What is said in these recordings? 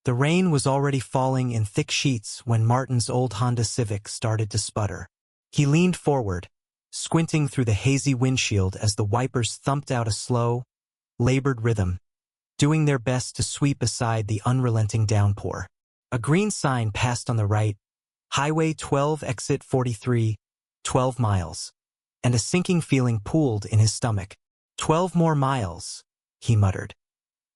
The rain was already falling in thick sheets when Martin's old Honda Civic started to sputter. He leaned forward, squinting through the hazy windshield as the wipers thumped out a slow, labored rhythm, doing their best to sweep aside the unrelenting downpour. A green sign passed on the right, Highway 12 exit 43, 12 miles, and a sinking feeling pooled in his stomach. 12 more miles, he muttered,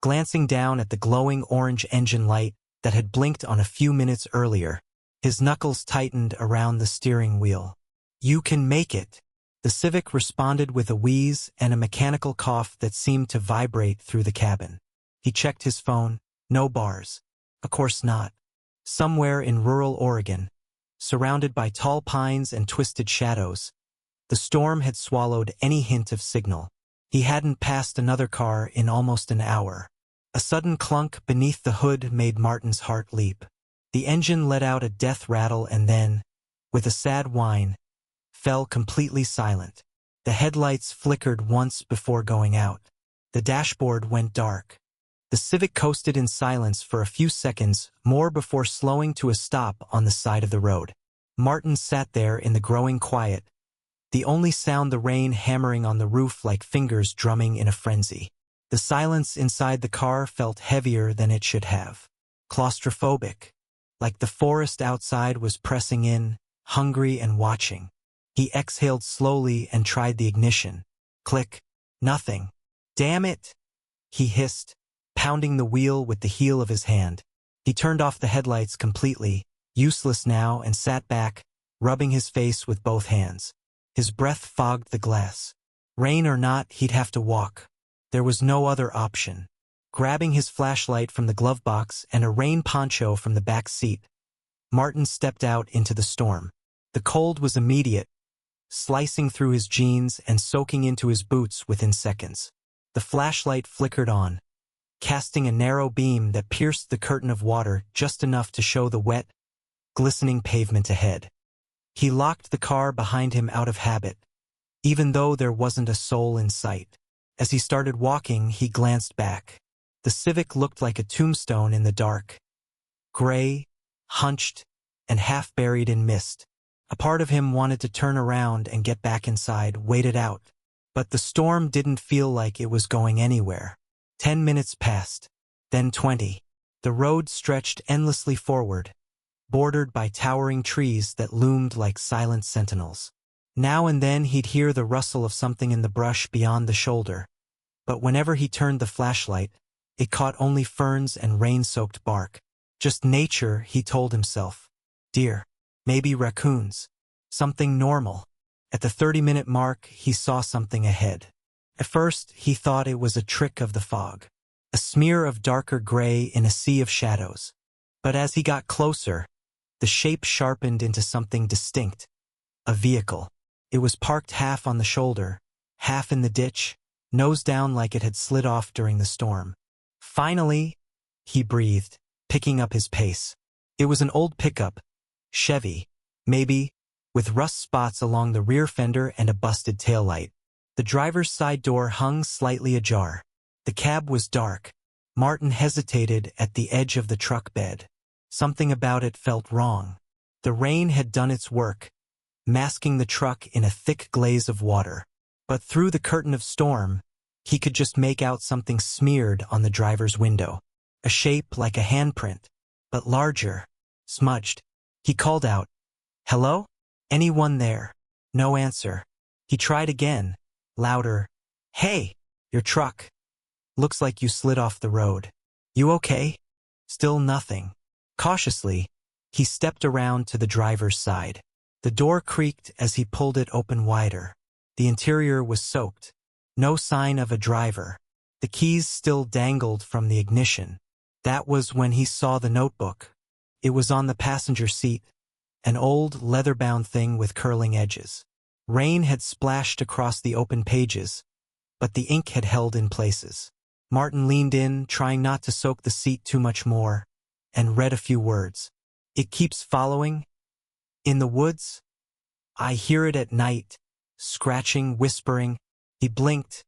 glancing down at the glowing orange engine light that had blinked on a few minutes earlier. His knuckles tightened around the steering wheel. "You can make it," the Civic responded with a wheeze and a mechanical cough that seemed to vibrate through the cabin. He checked his phone. No bars. Of course not. Somewhere in rural Oregon, surrounded by tall pines and twisted shadows, the storm had swallowed any hint of signal. He hadn't passed another car in almost an hour. A sudden clunk beneath the hood made Martin's heart leap. The engine let out a death rattle and then, with a sad whine, fell completely silent. The headlights flickered once before going out. The dashboard went dark. The Civic coasted in silence for a few seconds more before slowing to a stop on the side of the road. Martin sat there in the growing quiet, the only sound the rain hammering on the roof like fingers drumming in a frenzy. The silence inside the car felt heavier than it should have. Claustrophobic, like the forest outside was pressing in, hungry and watching. He exhaled slowly and tried the ignition. Click. Nothing. "Damn it!" he hissed, pounding the wheel with the heel of his hand. He turned off the headlights completely, useless now, and sat back, rubbing his face with both hands. His breath fogged the glass. Rain or not, he'd have to walk. There was no other option. Grabbing his flashlight from the glove box and a rain poncho from the back seat, Martin stepped out into the storm. The cold was immediate, slicing through his jeans and soaking into his boots within seconds. The flashlight flickered on, casting a narrow beam that pierced the curtain of water just enough to show the wet, glistening pavement ahead. He locked the car behind him out of habit, even though there wasn't a soul in sight. As he started walking, he glanced back. The Civic looked like a tombstone in the dark, gray, hunched, and half buried in mist. A part of him wanted to turn around and get back inside, wait it out. But the storm didn't feel like it was going anywhere. 10 minutes passed, then 20. The road stretched endlessly forward, bordered by towering trees that loomed like silent sentinels. Now and then he'd hear the rustle of something in the brush beyond the shoulder, but whenever he turned the flashlight, it caught only ferns and rain-soaked bark. Just nature, he told himself. Deer. Maybe raccoons. Something normal. At the 30-minute mark, he saw something ahead. At first, he thought it was a trick of the fog, a smear of darker gray in a sea of shadows. But as he got closer, the shape sharpened into something distinct. A vehicle. It was parked half on the shoulder, half in the ditch, nose down like it had slid off during the storm. Finally, he breathed, picking up his pace. It was an old pickup, Chevy, maybe, with rust spots along the rear fender and a busted taillight. The driver's side door hung slightly ajar. The cab was dark. Martin hesitated at the edge of the truck bed. Something about it felt wrong. The rain had done its work, masking the truck in a thick glaze of water. But through the curtain of storm, he could just make out something smeared on the driver's window. A shape like a handprint, but larger, smudged. He called out, "Hello? Anyone there?" No answer. He tried again, louder. "Hey, your truck. Looks like you slid off the road. You okay?" Still nothing. Cautiously, he stepped around to the driver's side. The door creaked as he pulled it open wider. The interior was soaked. No sign of a driver. The keys still dangled from the ignition. That was when he saw the notebook. It was on the passenger seat, an old leather-bound thing with curling edges. Rain had splashed across the open pages, but the ink had held in places. Martin leaned in, trying not to soak the seat too much more, and read a few words. "It keeps following. In the woods. I hear it at night, scratching, whispering." He blinked,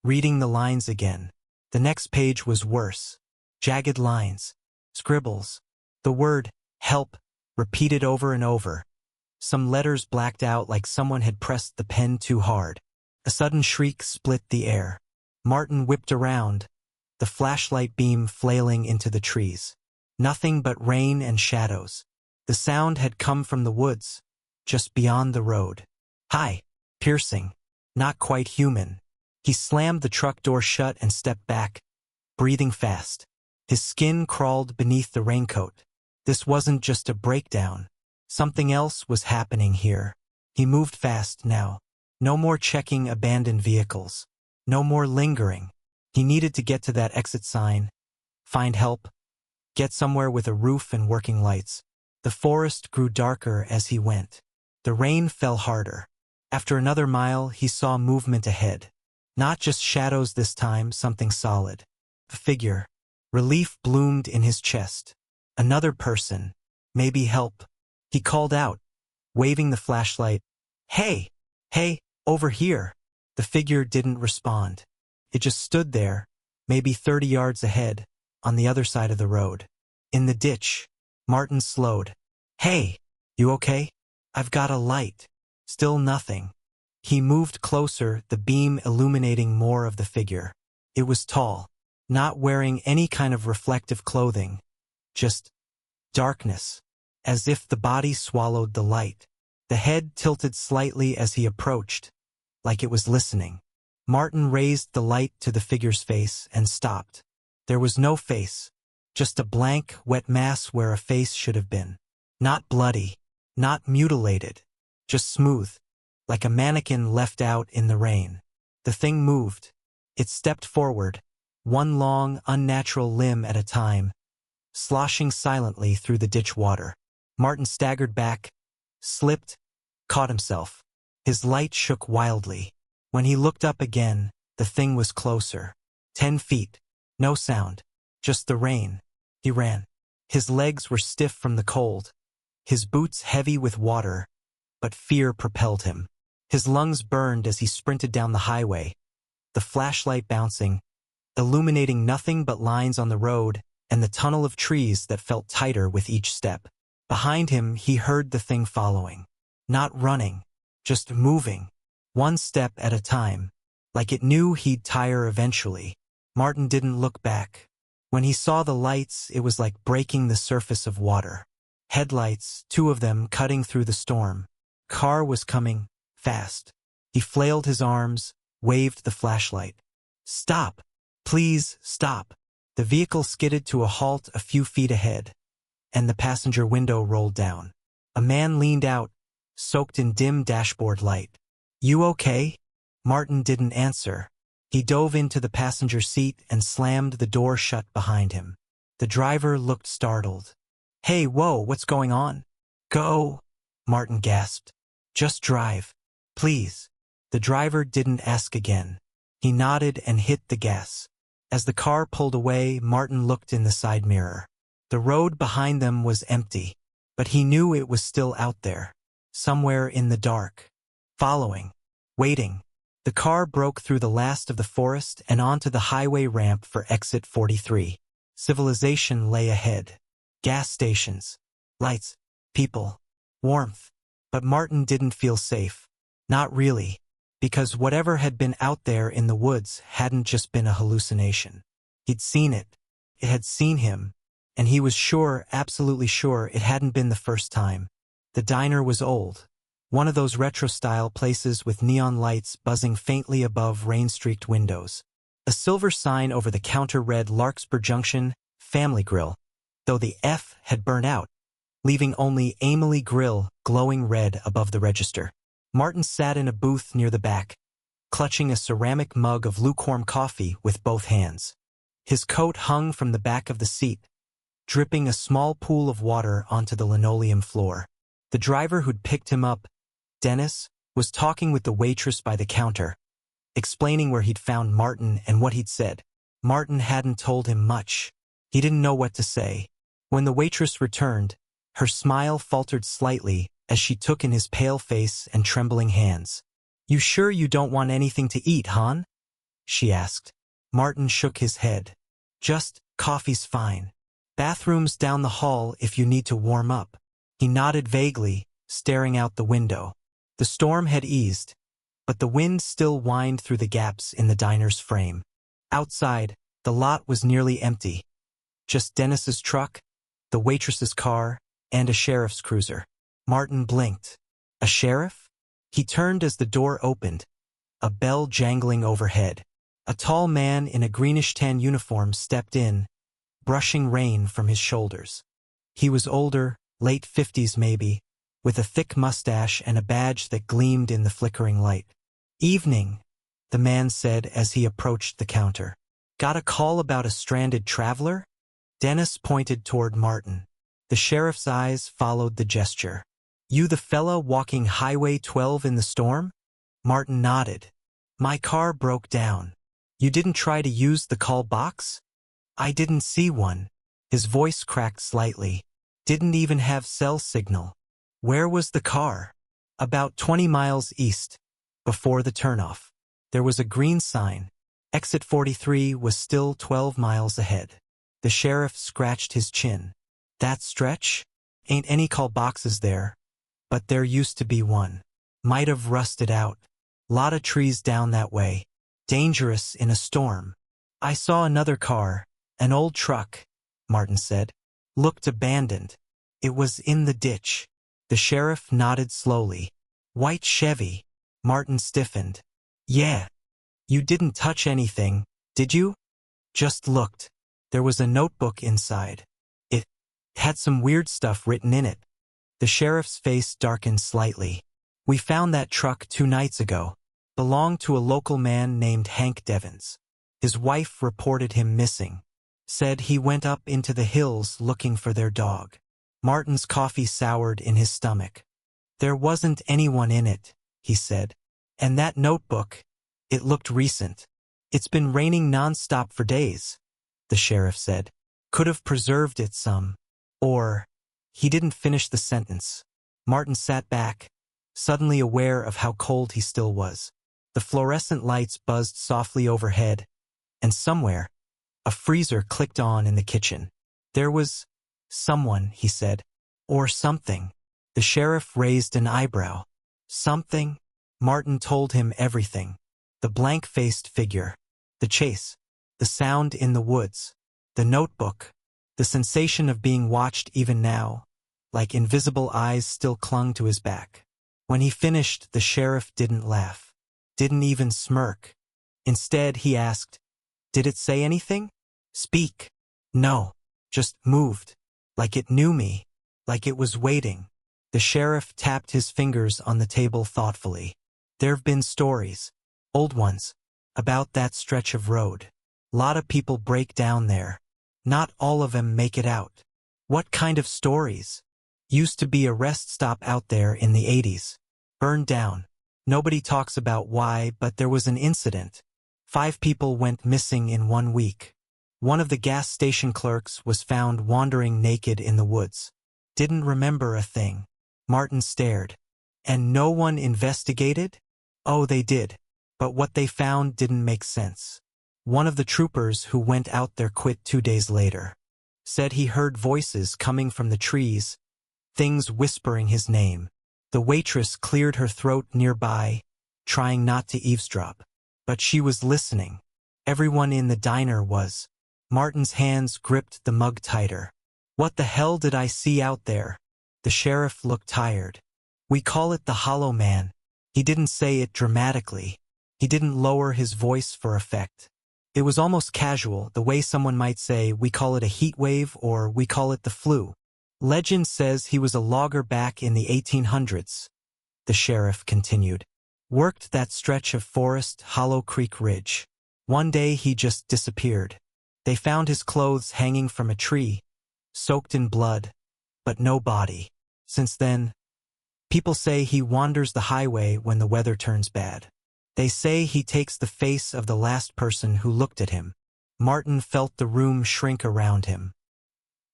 reading the lines again. The next page was worse. Jagged lines. Scribbles. The word, help, repeated over and over. Some letters blacked out like someone had pressed the pen too hard. A sudden shriek split the air. Martin whipped around, the flashlight beam flailing into the trees. Nothing but rain and shadows. The sound had come from the woods, just beyond the road. Hi. Piercing. Not quite human. He slammed the truck door shut and stepped back, breathing fast. His skin crawled beneath the raincoat. This wasn't just a breakdown. Something else was happening here. He moved fast now. No more checking abandoned vehicles. No more lingering. He needed to get to that exit sign, find help, get somewhere with a roof and working lights. The forest grew darker as he went. The rain fell harder. After another mile, he saw movement ahead. Not just shadows this time, something solid. A figure. Relief bloomed in his chest. Another person. Maybe help. He called out, waving the flashlight. Hey! Hey, over here! The figure didn't respond. It just stood there, maybe 30 yards ahead, on the other side of the road. In the ditch, Martin slowed. Hey! You okay? I've got a light. Still nothing. He moved closer, the beam illuminating more of the figure. It was tall, not wearing any kind of reflective clothing, just darkness, as if the body swallowed the light. The head tilted slightly as he approached, like it was listening. Martin raised the light to the figure's face and stopped. There was no face, just a blank, wet mass where a face should have been. Not bloody, not mutilated, just smooth, like a mannequin left out in the rain. The thing moved. It stepped forward, one long, unnatural limb at a time, sloshing silently through the ditch water. Martin staggered back, slipped, caught himself. His light shook wildly. When he looked up again, the thing was closer. 10 feet. No sound. Just the rain. He ran. His legs were stiff from the cold. His boots heavy with water, but fear propelled him. His lungs burned as he sprinted down the highway, the flashlight bouncing, illuminating nothing but lines on the road and the tunnel of trees that felt tighter with each step. Behind him, he heard the thing following. Not running, just moving, one step at a time, like it knew he'd tire eventually. Martin didn't look back. When he saw the lights, it was like breaking the surface of water. Headlights, 2 of them cutting through the storm. Car was coming, fast. He flailed his arms, waved the flashlight. Stop! Please, stop! The vehicle skidded to a halt a few feet ahead, and the passenger window rolled down. A man leaned out, soaked in dim dashboard light. You okay? Martin didn't answer. He dove into the passenger seat and slammed the door shut behind him. The driver looked startled. Hey, whoa, what's going on? Go! Martin gasped. Just drive. Please. The driver didn't ask again. He nodded and hit the gas. As the car pulled away, Martin looked in the side mirror. The road behind them was empty, but he knew it was still out there, somewhere in the dark. Following. Waiting. The car broke through the last of the forest and onto the highway ramp for exit 43. Civilization lay ahead. Gas stations. Lights. People. Warmth. But Martin didn't feel safe. Not really. Because whatever had been out there in the woods hadn't just been a hallucination. He'd seen it. It had seen him. And he was sure, absolutely sure, it hadn't been the first time. The diner was old. One of those retro-style places with neon lights buzzing faintly above rain-streaked windows. A silver sign over the counter read Larkspur Junction, Family Grill, though the F had burnt out, leaving only Emily Grill glowing red above the register. Martin sat in a booth near the back, clutching a ceramic mug of lukewarm coffee with both hands. His coat hung from the back of the seat, dripping a small pool of water onto the linoleum floor. The driver who'd picked him up, Dennis, was talking with the waitress by the counter, explaining where he'd found Martin and what he'd said. Martin hadn't told him much. He didn't know what to say. When the waitress returned, her smile faltered slightly as she took in his pale face and trembling hands. You sure you don't want anything to eat, hon? She asked. Martin shook his head. Just, coffee's fine. Bathrooms down the hall if you need to warm up. He nodded vaguely, staring out the window. The storm had eased, but the wind still whined through the gaps in the diner's frame. Outside, the lot was nearly empty. Just Dennis's truck, the waitress's car, and a sheriff's cruiser. Martin blinked. A sheriff? He turned as the door opened, a bell jangling overhead. A tall man in a greenish-tan uniform stepped in, brushing rain from his shoulders. He was older, late 50s maybe, with a thick mustache and a badge that gleamed in the flickering light. "Evening," the man said as he approached the counter. "Got a call about a stranded traveler?" Dennis pointed toward Martin. The sheriff's eyes followed the gesture. "You the fella walking Highway 12 in the storm?" Martin nodded. "My car broke down. You didn't try to use the call box?" "I didn't see one." His voice cracked slightly. "Didn't even have cell signal." "Where was the car?" "About 20 miles east, before the turnoff. There was a green sign. Exit 43 was still 12 miles ahead." The sheriff scratched his chin. "That stretch? Ain't any call boxes there. But there used to be one. Might have rusted out. Lot of trees down that way. Dangerous in a storm." "I saw another car, an old truck," Martin said. "Looked abandoned. It was in the ditch." The sheriff nodded slowly. "White Chevy." Martin stiffened. "Yeah. You didn't touch anything, did you?" "Just looked. There was a notebook inside. It had some weird stuff written in it." The sheriff's face darkened slightly. "We found that truck 2 nights ago. Belonged to a local man named Hank Devens. His wife reported him missing. Said he went up into the hills looking for their dog." Martin's coffee soured in his stomach. "There wasn't anyone in it," he said. "And that notebook, it looked recent." "It's been raining nonstop for days," the sheriff said. "Could have preserved it some. Or—" He didn't finish the sentence. Martin sat back, suddenly aware of how cold he still was. The fluorescent lights buzzed softly overhead, and somewhere, a freezer clicked on in the kitchen. "There was someone," he said. "Or something." The sheriff raised an eyebrow. "Something?" Martin told him everything. The blank-faced figure, the chase, the sound in the woods, the notebook, the sensation of being watched even now, like invisible eyes still clung to his back. When he finished, the sheriff didn't laugh, didn't even smirk. Instead, he asked, "Did it say anything? Speak?" "No, just moved, like it knew me, like it was waiting." The sheriff tapped his fingers on the table thoughtfully. "There've been stories, old ones, about that stretch of road. Lot of people break down there. Not all of them make it out." "What kind of stories?" "Used to be a rest stop out there in the 80s. Burned down. Nobody talks about why, but there was an incident. 5 people went missing in 1 week. One of the gas station clerks was found wandering naked in the woods. Didn't remember a thing." Martin stared. "And no one investigated?" "Oh, they did. But what they found didn't make sense. One of the troopers who went out there quit 2 days later. Said he heard voices coming from the trees, things whispering his name. The waitress cleared her throat nearby, trying not to eavesdrop. But she was listening. Everyone in the diner was." Martin's hands gripped the mug tighter. "What the hell did I see out there?" The sheriff looked tired. "We call it the Hollow Man." He didn't say it dramatically. He didn't lower his voice for effect. It was almost casual, the way someone might say, "We call it a heat wave," or "We call it the flu." "Legend says he was a logger back in the 1800s, the sheriff continued. "Worked that stretch of forest, Hollow Creek Ridge. One day he just disappeared. They found his clothes hanging from a tree, soaked in blood, but no body. Since then, people say he wanders the highway when the weather turns bad. They say he takes the face of the last person who looked at him." Martin felt the room shrink around him.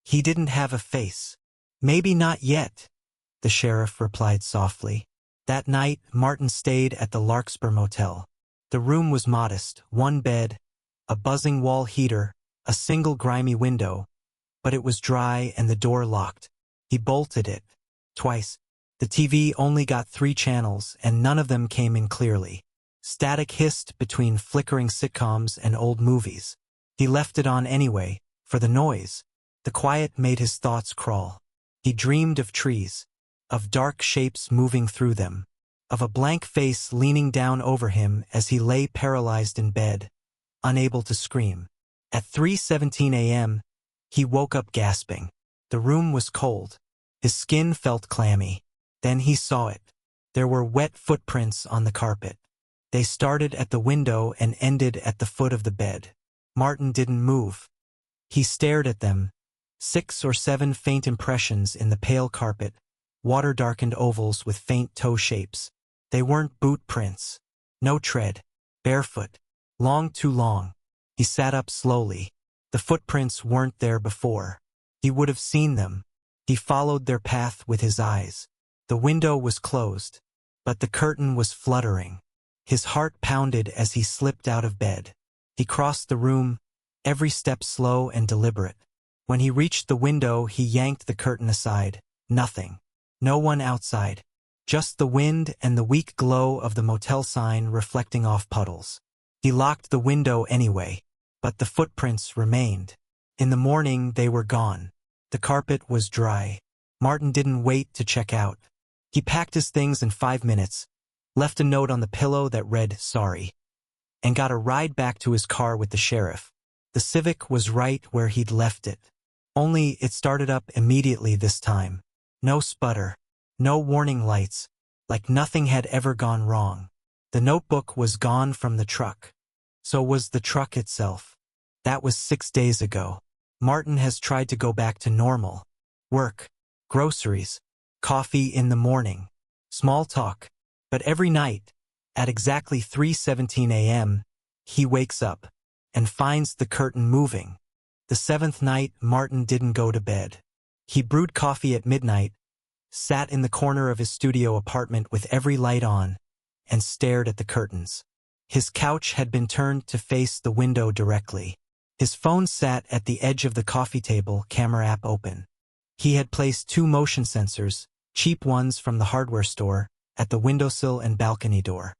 "He didn't have a face." "Maybe not yet," the sheriff replied softly. That night, Martin stayed at the Larkspur Motel. The room was modest, 1 bed, a buzzing wall heater, a single grimy window, but it was dry and the door locked. He bolted it. Twice. The TV only got 3 channels, and none of them came in clearly. Static hissed between flickering sitcoms and old movies. He left it on anyway, for the noise. The quiet made his thoughts crawl. He dreamed of trees, of dark shapes moving through them, of a blank face leaning down over him as he lay paralyzed in bed, unable to scream. At 3:17 a.m., he woke up gasping. The room was cold. His skin felt clammy. Then he saw it. There were wet footprints on the carpet. They started at the window and ended at the foot of the bed. Martin didn't move. He stared at them. 6 or 7 faint impressions in the pale carpet, water-darkened ovals with faint toe shapes. They weren't boot prints. No tread. Barefoot. Long too long. He sat up slowly. The footprints weren't there before. He would have seen them. He followed their path with his eyes. The window was closed, but the curtain was fluttering. His heart pounded as he slipped out of bed. He crossed the room, every step slow and deliberate. When he reached the window, he yanked the curtain aside. Nothing. No one outside. Just the wind and the weak glow of the motel sign reflecting off puddles. He locked the window anyway, but the footprints remained. In the morning, they were gone. The carpet was dry. Martin didn't wait to check out. He packed his things in 5 minutes, left a note on the pillow that read, "Sorry," and got a ride back to his car with the sheriff. The Civic was right where he'd left it. Only it started up immediately this time. No sputter. No warning lights. Like nothing had ever gone wrong. The notebook was gone from the truck. So was the truck itself. That was 6 days ago. Martin has tried to go back to normal. Work. Groceries. Coffee in the morning. Small talk. But every night, at exactly 3:17 a.m., he wakes up and finds the curtain moving. The 7th night, Martin didn't go to bed. He brewed coffee at midnight, sat in the corner of his studio apartment with every light on, and stared at the curtains. His couch had been turned to face the window directly. His phone sat at the edge of the coffee table, camera app open. He had placed 2 motion sensors, cheap ones from the hardware store, at the windowsill and balcony door.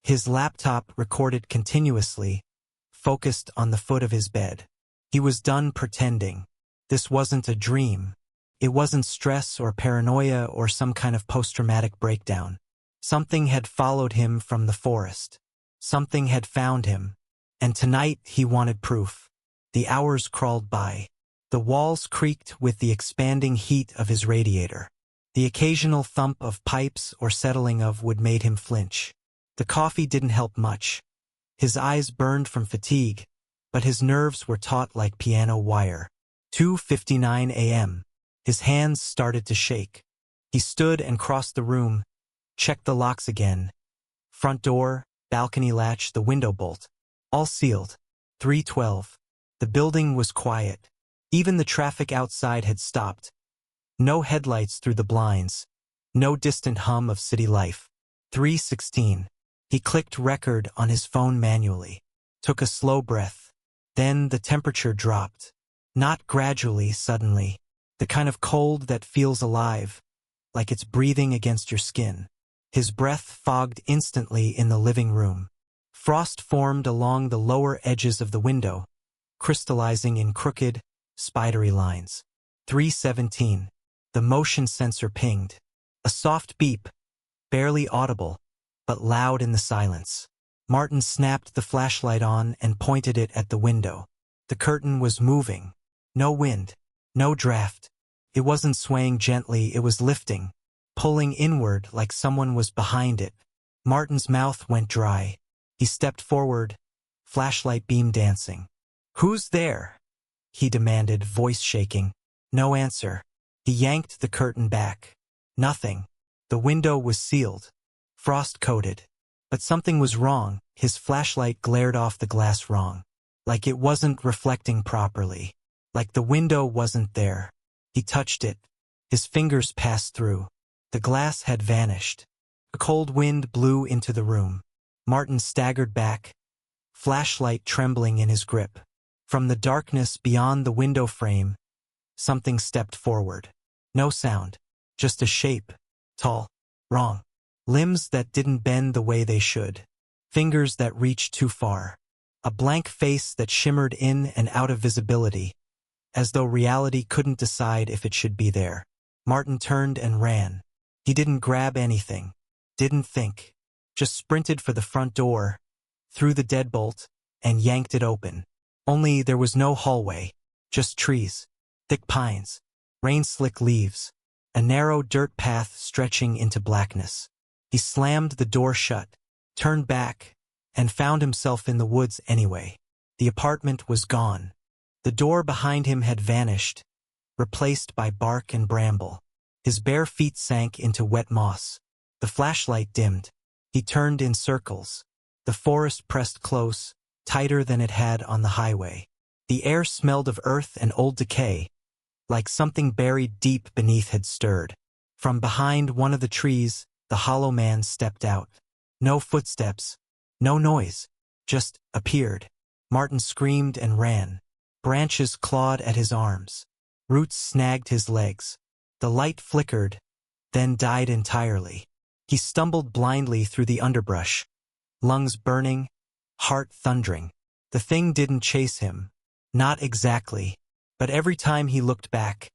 His laptop recorded continuously, focused on the foot of his bed. He was done pretending. This wasn't a dream. It wasn't stress or paranoia or some kind of post-traumatic breakdown. Something had followed him from the forest. Something had found him. And tonight he wanted proof. The hours crawled by. The walls creaked with the expanding heat of his radiator. The occasional thump of pipes or settling of wood made him flinch. The coffee didn't help much. His eyes burned from fatigue, but his nerves were taut like piano wire. 2:59 a.m. His hands started to shake. He stood and crossed the room, checked the locks again. Front door, balcony latch, the window bolt. All sealed. 3:12. The building was quiet. Even the traffic outside had stopped. No headlights through the blinds. No distant hum of city life. 3:16. He clicked record on his phone manually. Took a slow breath. Then the temperature dropped. Not gradually, suddenly. The kind of cold that feels alive, like it's breathing against your skin. His breath fogged instantly in the living room. Frost formed along the lower edges of the window, crystallizing in crooked, spidery lines. 3:17. The motion sensor pinged. A soft beep, barely audible, but loud in the silence. Martin snapped the flashlight on and pointed it at the window. The curtain was moving. No wind. No draft. It wasn't swaying gently, it was lifting, pulling inward like someone was behind it. Martin's mouth went dry. He stepped forward, flashlight beam dancing. "Who's there?" he demanded, voice shaking. No answer. He yanked the curtain back. Nothing. The window was sealed, frost-coated. But something was wrong. His flashlight glared off the glass wrong. Like it wasn't reflecting properly. Like the window wasn't there. He touched it. His fingers passed through. The glass had vanished. A cold wind blew into the room. Martin staggered back, flashlight trembling in his grip. From the darkness beyond the window frame, something stepped forward. No sound, just a shape, tall, wrong. Limbs that didn't bend the way they should. Fingers that reached too far. A blank face that shimmered in and out of visibility, as though reality couldn't decide if it should be there. Martin turned and ran. He didn't grab anything, didn't think, just sprinted for the front door, threw the deadbolt, and yanked it open. Only there was no hallway, just trees, thick pines, rain-slick leaves, a narrow dirt path stretching into blackness. He slammed the door shut, turned back, and found himself in the woods anyway. The apartment was gone. The door behind him had vanished, replaced by bark and bramble. His bare feet sank into wet moss. The flashlight dimmed. He turned in circles. The forest pressed close, tighter than it had on the highway. The air smelled of earth and old decay, like something buried deep beneath had stirred. From behind one of the trees, the hollow man stepped out. No footsteps, no noise, just appeared. Martin screamed and ran. Branches clawed at his arms. Roots snagged his legs. The light flickered, then died entirely. He stumbled blindly through the underbrush, lungs burning, heart thundering. The thing didn't chase him. Not exactly. But every time he looked back,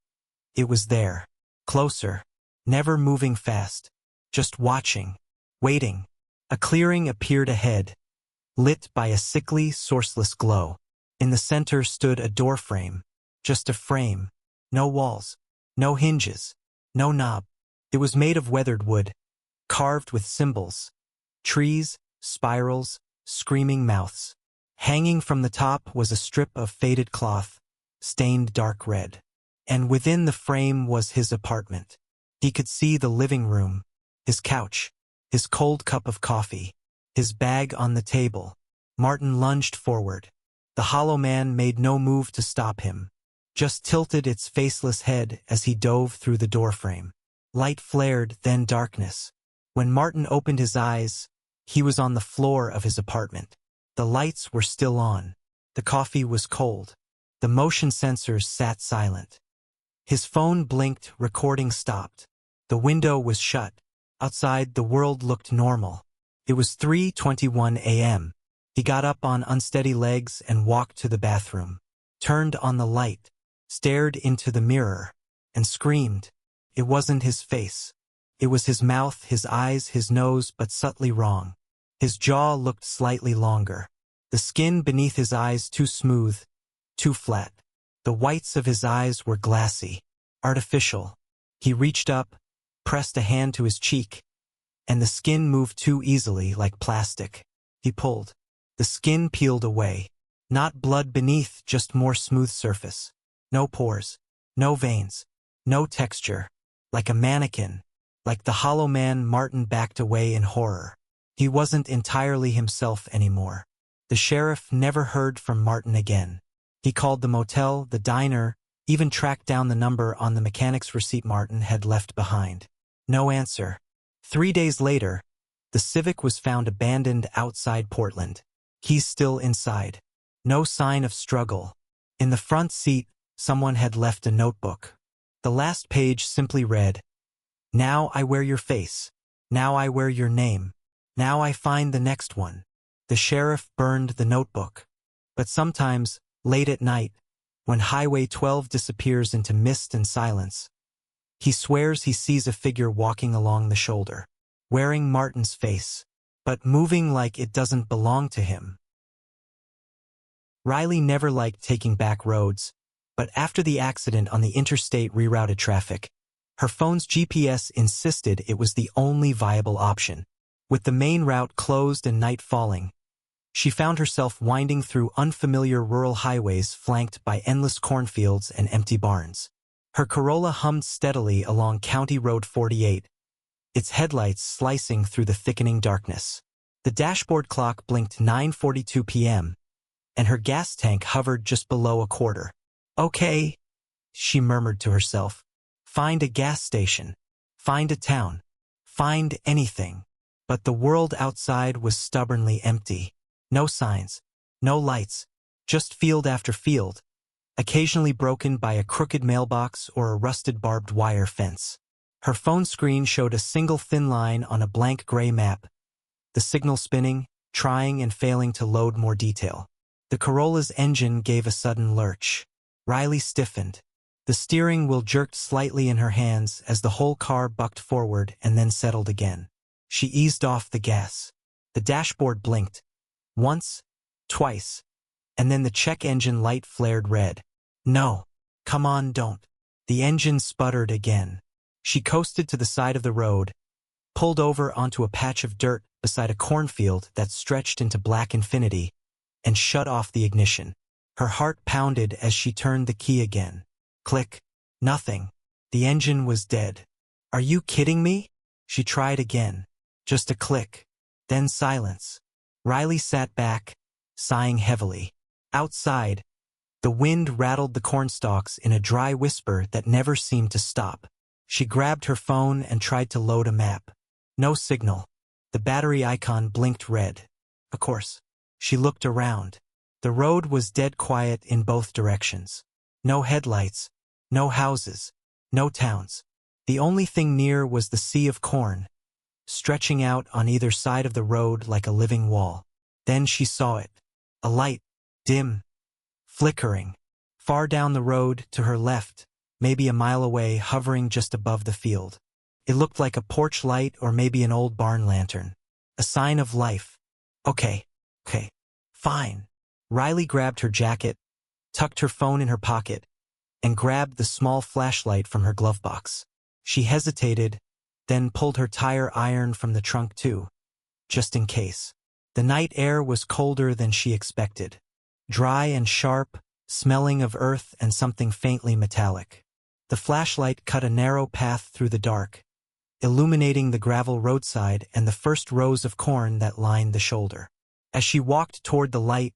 it was there. Closer. Never moving fast. Just watching. Waiting. A clearing appeared ahead, lit by a sickly, sourceless glow. In the center stood a doorframe. Just a frame. No walls. No hinges. No knob. It was made of weathered wood, carved with symbols. Trees, spirals, screaming mouths. Hanging from the top was a strip of faded cloth, stained dark red. And within the frame was his apartment. He could see the living room, his couch, his cold cup of coffee, his bag on the table. Martin lunged forward. The hollow man made no move to stop him, just tilted its faceless head as he dove through the doorframe. Light flared, then darkness. When Martin opened his eyes, he was on the floor of his apartment. The lights were still on. The coffee was cold. The motion sensors sat silent. His phone blinked, recording stopped. The window was shut. Outside, the world looked normal. It was 3:21 a.m. He got up on unsteady legs and walked to the bathroom, turned on the light, stared into the mirror, and screamed. It wasn't his face. It was his mouth, his eyes, his nose, but subtly wrong. His jaw looked slightly longer. The skin beneath his eyes too smooth, too flat. The whites of his eyes were glassy, artificial. He reached up, pressed a hand to his cheek, and the skin moved too easily, like plastic. He pulled. The skin peeled away. Not blood beneath, just more smooth surface. No pores, no veins, no texture. Like a mannequin, like the hollow man. Martin backed away in horror. He wasn't entirely himself anymore. The sheriff never heard from Martin again. He called the motel, the diner, even tracked down the number on the mechanic's receipt Martin had left behind. No answer. 3 days later, the Civic was found abandoned outside Portland. Keys still inside. No sign of struggle. In the front seat, someone had left a notebook. The last page simply read, "Now I wear your face. Now I wear your name. Now I find the next one." The sheriff burned the notebook. But sometimes, late at night, when Highway 12 disappears into mist and silence, he swears he sees a figure walking along the shoulder, wearing Martin's face, but moving like it doesn't belong to him. Riley never liked taking back roads, but after the accident on the interstate rerouted traffic, her phone's GPS insisted it was the only viable option. With the main route closed and night falling, she found herself winding through unfamiliar rural highways flanked by endless cornfields and empty barns. Her Corolla hummed steadily along County Road 48, its headlights slicing through the thickening darkness. The dashboard clock blinked 9:42 p.m., and her gas tank hovered just below a quarter. "Okay," she murmured to herself. "Find a gas station. Find a town. Find anything." But the world outside was stubbornly empty. No signs. No lights. Just field after field. occasionally broken by a crooked mailbox or a rusted barbed wire fence. Her phone screen showed a single thin line on a blank gray map, the signal spinning, trying and failing to load more detail. The Corolla's engine gave a sudden lurch. Riley stiffened. The steering wheel jerked slightly in her hands as the whole car bucked forward and then settled again. She eased off the gas. The dashboard blinked. Once, twice, and then the check engine light flared red. No. Come on, don't. The engine sputtered again. She coasted to the side of the road, pulled over onto a patch of dirt beside a cornfield that stretched into black infinity, and shut off the ignition. Her heart pounded as she turned the key again. Click. Nothing. The engine was dead. Are you kidding me? She tried again. Just a click. Then silence. Riley sat back, sighing heavily. Outside, the wind rattled the cornstalks in a dry whisper that never seemed to stop. She grabbed her phone and tried to load a map. No signal. The battery icon blinked red. Of course. She looked around. The road was dead quiet in both directions. No headlights, no houses, no towns. The only thing near was the sea of corn, stretching out on either side of the road like a living wall. Then she saw it. A light, dim, flickering, far down the road to her left, maybe a mile away, hovering just above the field. It looked like a porch light or maybe an old barn lantern. A sign of life. Okay, fine. Riley grabbed her jacket, tucked her phone in her pocket, and grabbed the small flashlight from her glove box. She hesitated, then pulled her tire iron from the trunk too, just in case. The night air was colder than she expected. Dry and sharp, smelling of earth and something faintly metallic. The flashlight cut a narrow path through the dark, illuminating the gravel roadside and the first rows of corn that lined the shoulder. As she walked toward the light,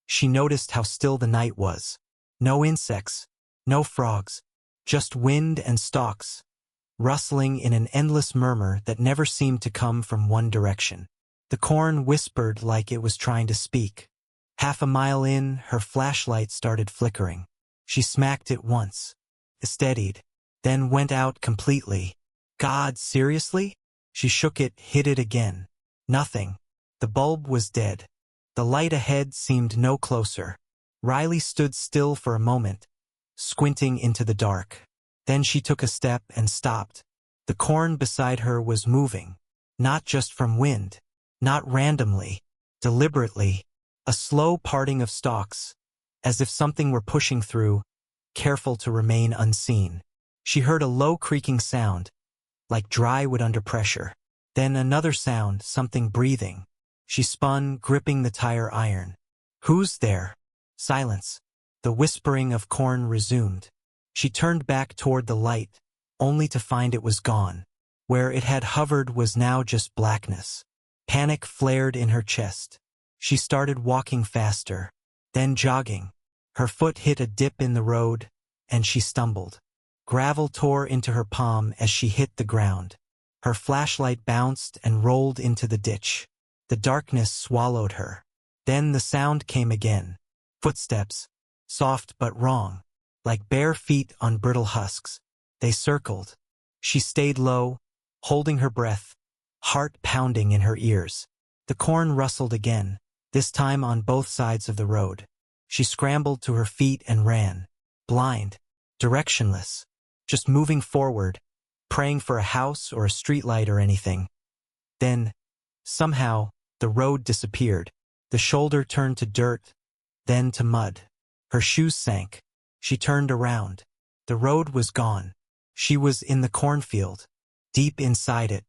she noticed how still the night was. No insects, no frogs, just wind and stalks, rustling in an endless murmur that never seemed to come from one direction. The corn whispered like it was trying to speak. Half a mile in, her flashlight started flickering. She smacked it once. It steadied, then went out completely. God, seriously? She shook it, hit it again. Nothing. The bulb was dead. The light ahead seemed no closer. Riley stood still for a moment, squinting into the dark. Then she took a step and stopped. The corn beside her was moving. Not just from wind. Not randomly. Deliberately. A slow parting of stalks, as if something were pushing through, careful to remain unseen. She heard a low creaking sound, like dry wood under pressure. Then another sound, something breathing. She spun, gripping the tire iron. Who's there? Silence. The whispering of corn resumed. She turned back toward the light, only to find it was gone. Where it had hovered was now just blackness. Panic flared in her chest. She started walking faster, then jogging. Her foot hit a dip in the road, and she stumbled. Gravel tore into her palm as she hit the ground. Her flashlight bounced and rolled into the ditch. The darkness swallowed her. Then the sound came again. Footsteps, soft but wrong, like bare feet on brittle husks. They circled. She stayed low, holding her breath, heart pounding in her ears. The corn rustled again, this time on both sides of the road. She scrambled to her feet and ran, blind, directionless, just moving forward, praying for a house or a streetlight or anything. Then, somehow, the road disappeared. The shoulder turned to dirt, then to mud. Her shoes sank. She turned around. The road was gone. She was in the cornfield, deep inside it.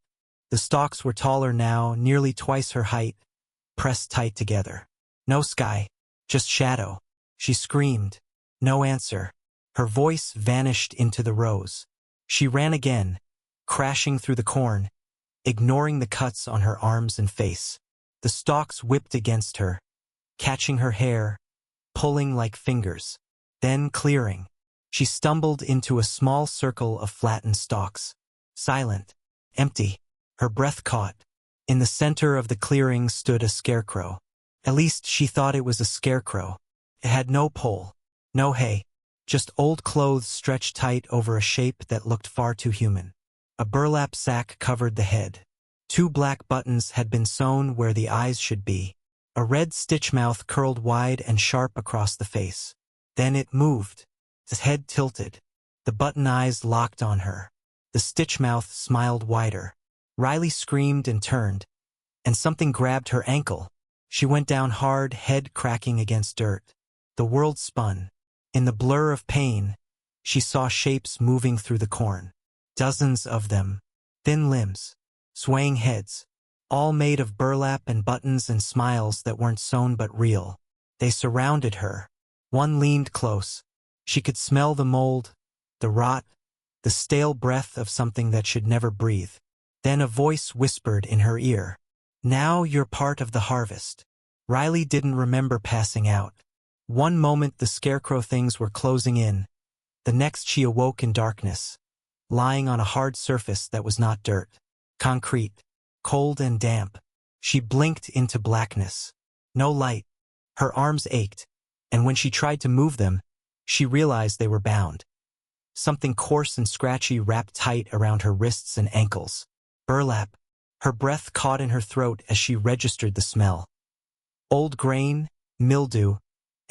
The stalks were taller now, nearly twice her height, pressed tight together. No sky, just shadow. She screamed. No answer. Her voice vanished into the rows. She ran again, crashing through the corn, ignoring the cuts on her arms and face. The stalks whipped against her, catching her hair, pulling like fingers, then clearing. She stumbled into a small circle of flattened stalks. Silent, empty. Her breath caught. In the center of the clearing stood a scarecrow. At least she thought it was a scarecrow. It had no pole, no hay, Just old clothes stretched tight over a shape that looked far too human. A burlap sack covered the head. 2 black buttons had been sewn where the eyes should be. A red stitch mouth curled wide and sharp across the face. Then it moved. Its head tilted. The button eyes locked on her. The stitch mouth smiled wider. Riley screamed and turned, and something grabbed her ankle. She went down hard, head cracking against dirt. The world spun. In the blur of pain, she saw shapes moving through the corn. Dozens of them. Thin limbs. Swaying heads. All made of burlap and buttons and smiles that weren't sewn but real. They surrounded her. One leaned close. She could smell the mold, the rot, the stale breath of something that should never breathe. Then a voice whispered in her ear. "Now you're part of the harvest." Riley didn't remember passing out. One moment the scarecrow things were closing in. The next she awoke in darkness, lying on a hard surface that was not dirt. Concrete. Cold and damp. She blinked into blackness. No light. Her arms ached, and when she tried to move them, she realized they were bound. Something coarse and scratchy wrapped tight around her wrists and ankles. Burlap. Her breath caught in her throat as she registered the smell. Old grain, mildew,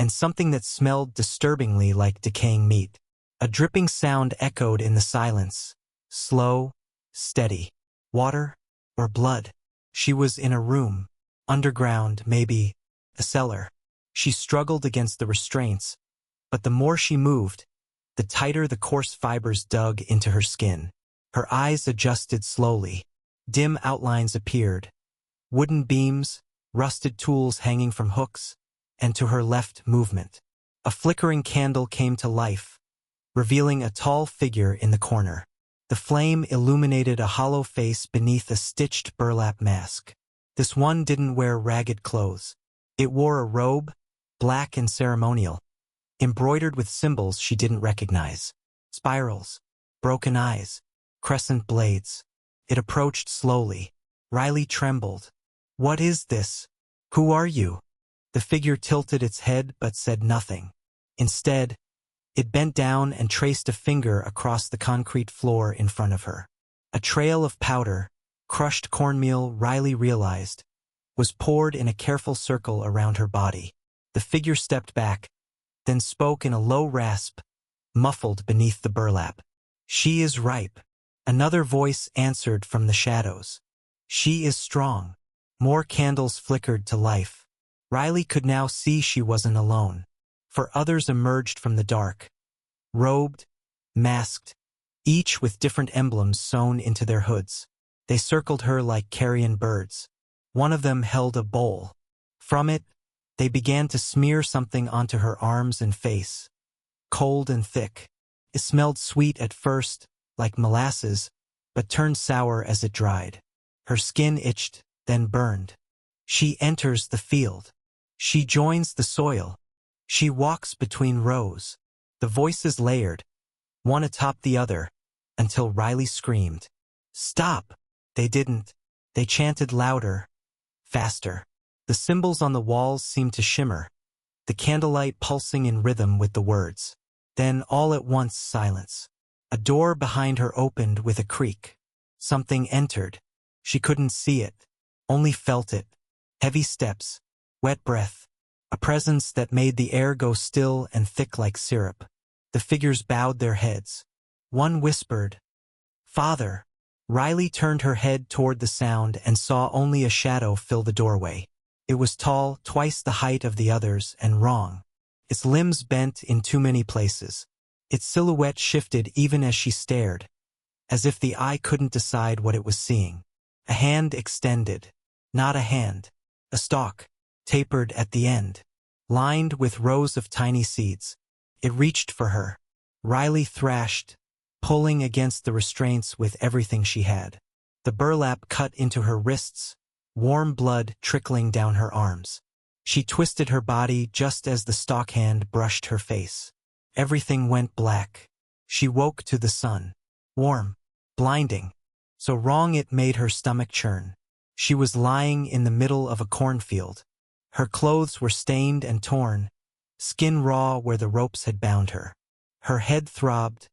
and something that smelled disturbingly like decaying meat. A dripping sound echoed in the silence. Slow, steady. Water or blood? She was in a room. Underground, maybe. A cellar. She struggled against the restraints, but the more she moved, the tighter the coarse fibers dug into her skin. Her eyes adjusted slowly. Dim outlines appeared. Wooden beams, rusted tools hanging from hooks, and to her left movement. A flickering candle came to life, revealing a tall figure in the corner. The flame illuminated a hollow face beneath a stitched burlap mask. This one didn't wear ragged clothes. It wore a robe, black and ceremonial, embroidered with symbols she didn't recognize. Spirals, broken eyes, crescent blades. It approached slowly. Riley trembled. "What is this? Who are you?" The figure tilted its head but said nothing. Instead, it bent down and traced a finger across the concrete floor in front of her. A trail of powder, crushed cornmeal, Riley realized, was poured in a careful circle around her body. The figure stepped back, then spoke in a low rasp, muffled beneath the burlap. "She is ripe." Another voice answered from the shadows. "She is strong." More candles flickered to life. Riley could now see she wasn't alone. For others emerged from the dark, robed, masked, each with different emblems sewn into their hoods. They circled her like carrion birds. One of them held a bowl. From it, they began to smear something onto her arms and face. Cold and thick. It smelled sweet at first, like molasses, but turned sour as it dried. Her skin itched, then burned. She enters the field. She joins the soil. She walks between rows. The voices layered, one atop the other, until Riley screamed. "Stop!" They didn't. They chanted louder, faster. The symbols on the walls seemed to shimmer, the candlelight pulsing in rhythm with the words. Then all at once silence. A door behind her opened with a creak. Something entered. She couldn't see it, only felt it. Heavy steps, wet breath, a presence that made the air go still and thick like syrup. The figures bowed their heads. One whispered, "Father." Riley turned her head toward the sound and saw only a shadow fill the doorway. It was tall, twice the height of the others, and wrong. Its limbs bent in too many places. Its silhouette shifted even as she stared, as if the eye couldn't decide what it was seeing. A hand extended. Not a hand. A stalk, tapered at the end, lined with rows of tiny seeds. It reached for her. Riley thrashed, pulling against the restraints with everything she had. The burlap cut into her wrists, warm blood trickling down her arms. She twisted her body just as the stalk hand brushed her face. Everything went black. She woke to the sun. Warm, blinding, so wrong it made her stomach churn. She was lying in the middle of a cornfield. Her clothes were stained and torn, skin raw where the ropes had bound her. Her head throbbed,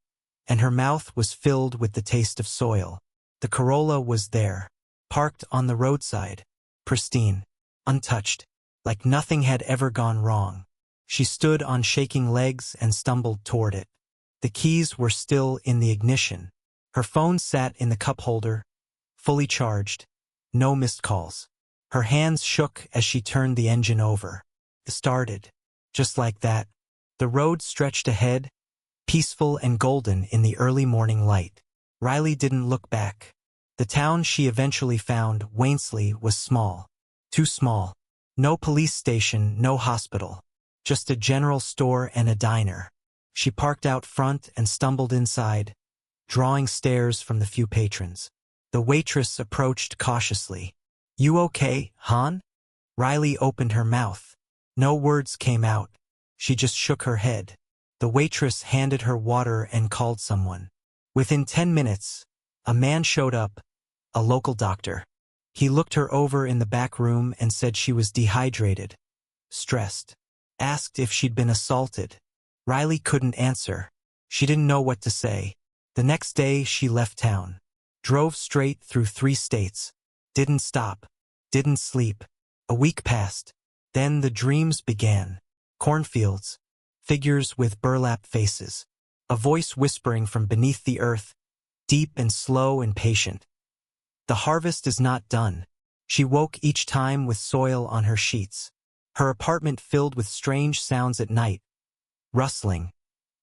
and her mouth was filled with the taste of soil. The Corolla was there, parked on the roadside, pristine, untouched, like nothing had ever gone wrong. She stood on shaking legs and stumbled toward it. The keys were still in the ignition. Her phone sat in the cup holder, fully charged, no missed calls. Her hands shook as she turned the engine over. It started. Just like that. The road stretched ahead, peaceful and golden in the early morning light. Riley didn't look back. The town she eventually found, Wainsley, was small. Too small. No police station, no hospital. Just a general store and a diner. She parked out front and stumbled inside, drawing stares from the few patrons. The waitress approached cautiously. "You okay, hon?" Riley opened her mouth. No words came out. She just shook her head. The waitress handed her water and called someone. Within 10 minutes, a man showed up, a local doctor. He looked her over in the back room and said she was dehydrated, stressed. Asked if she'd been assaulted. Riley couldn't answer. She didn't know what to say. The next day she left town. Drove straight through 3 states. Didn't stop. Didn't sleep. A week passed. Then the dreams began. Cornfields. Figures with burlap faces. A voice whispering from beneath the earth, deep and slow and patient. The harvest is not done. She woke each time with soil on her sheets. Her apartment filled with strange sounds at night. Rustling,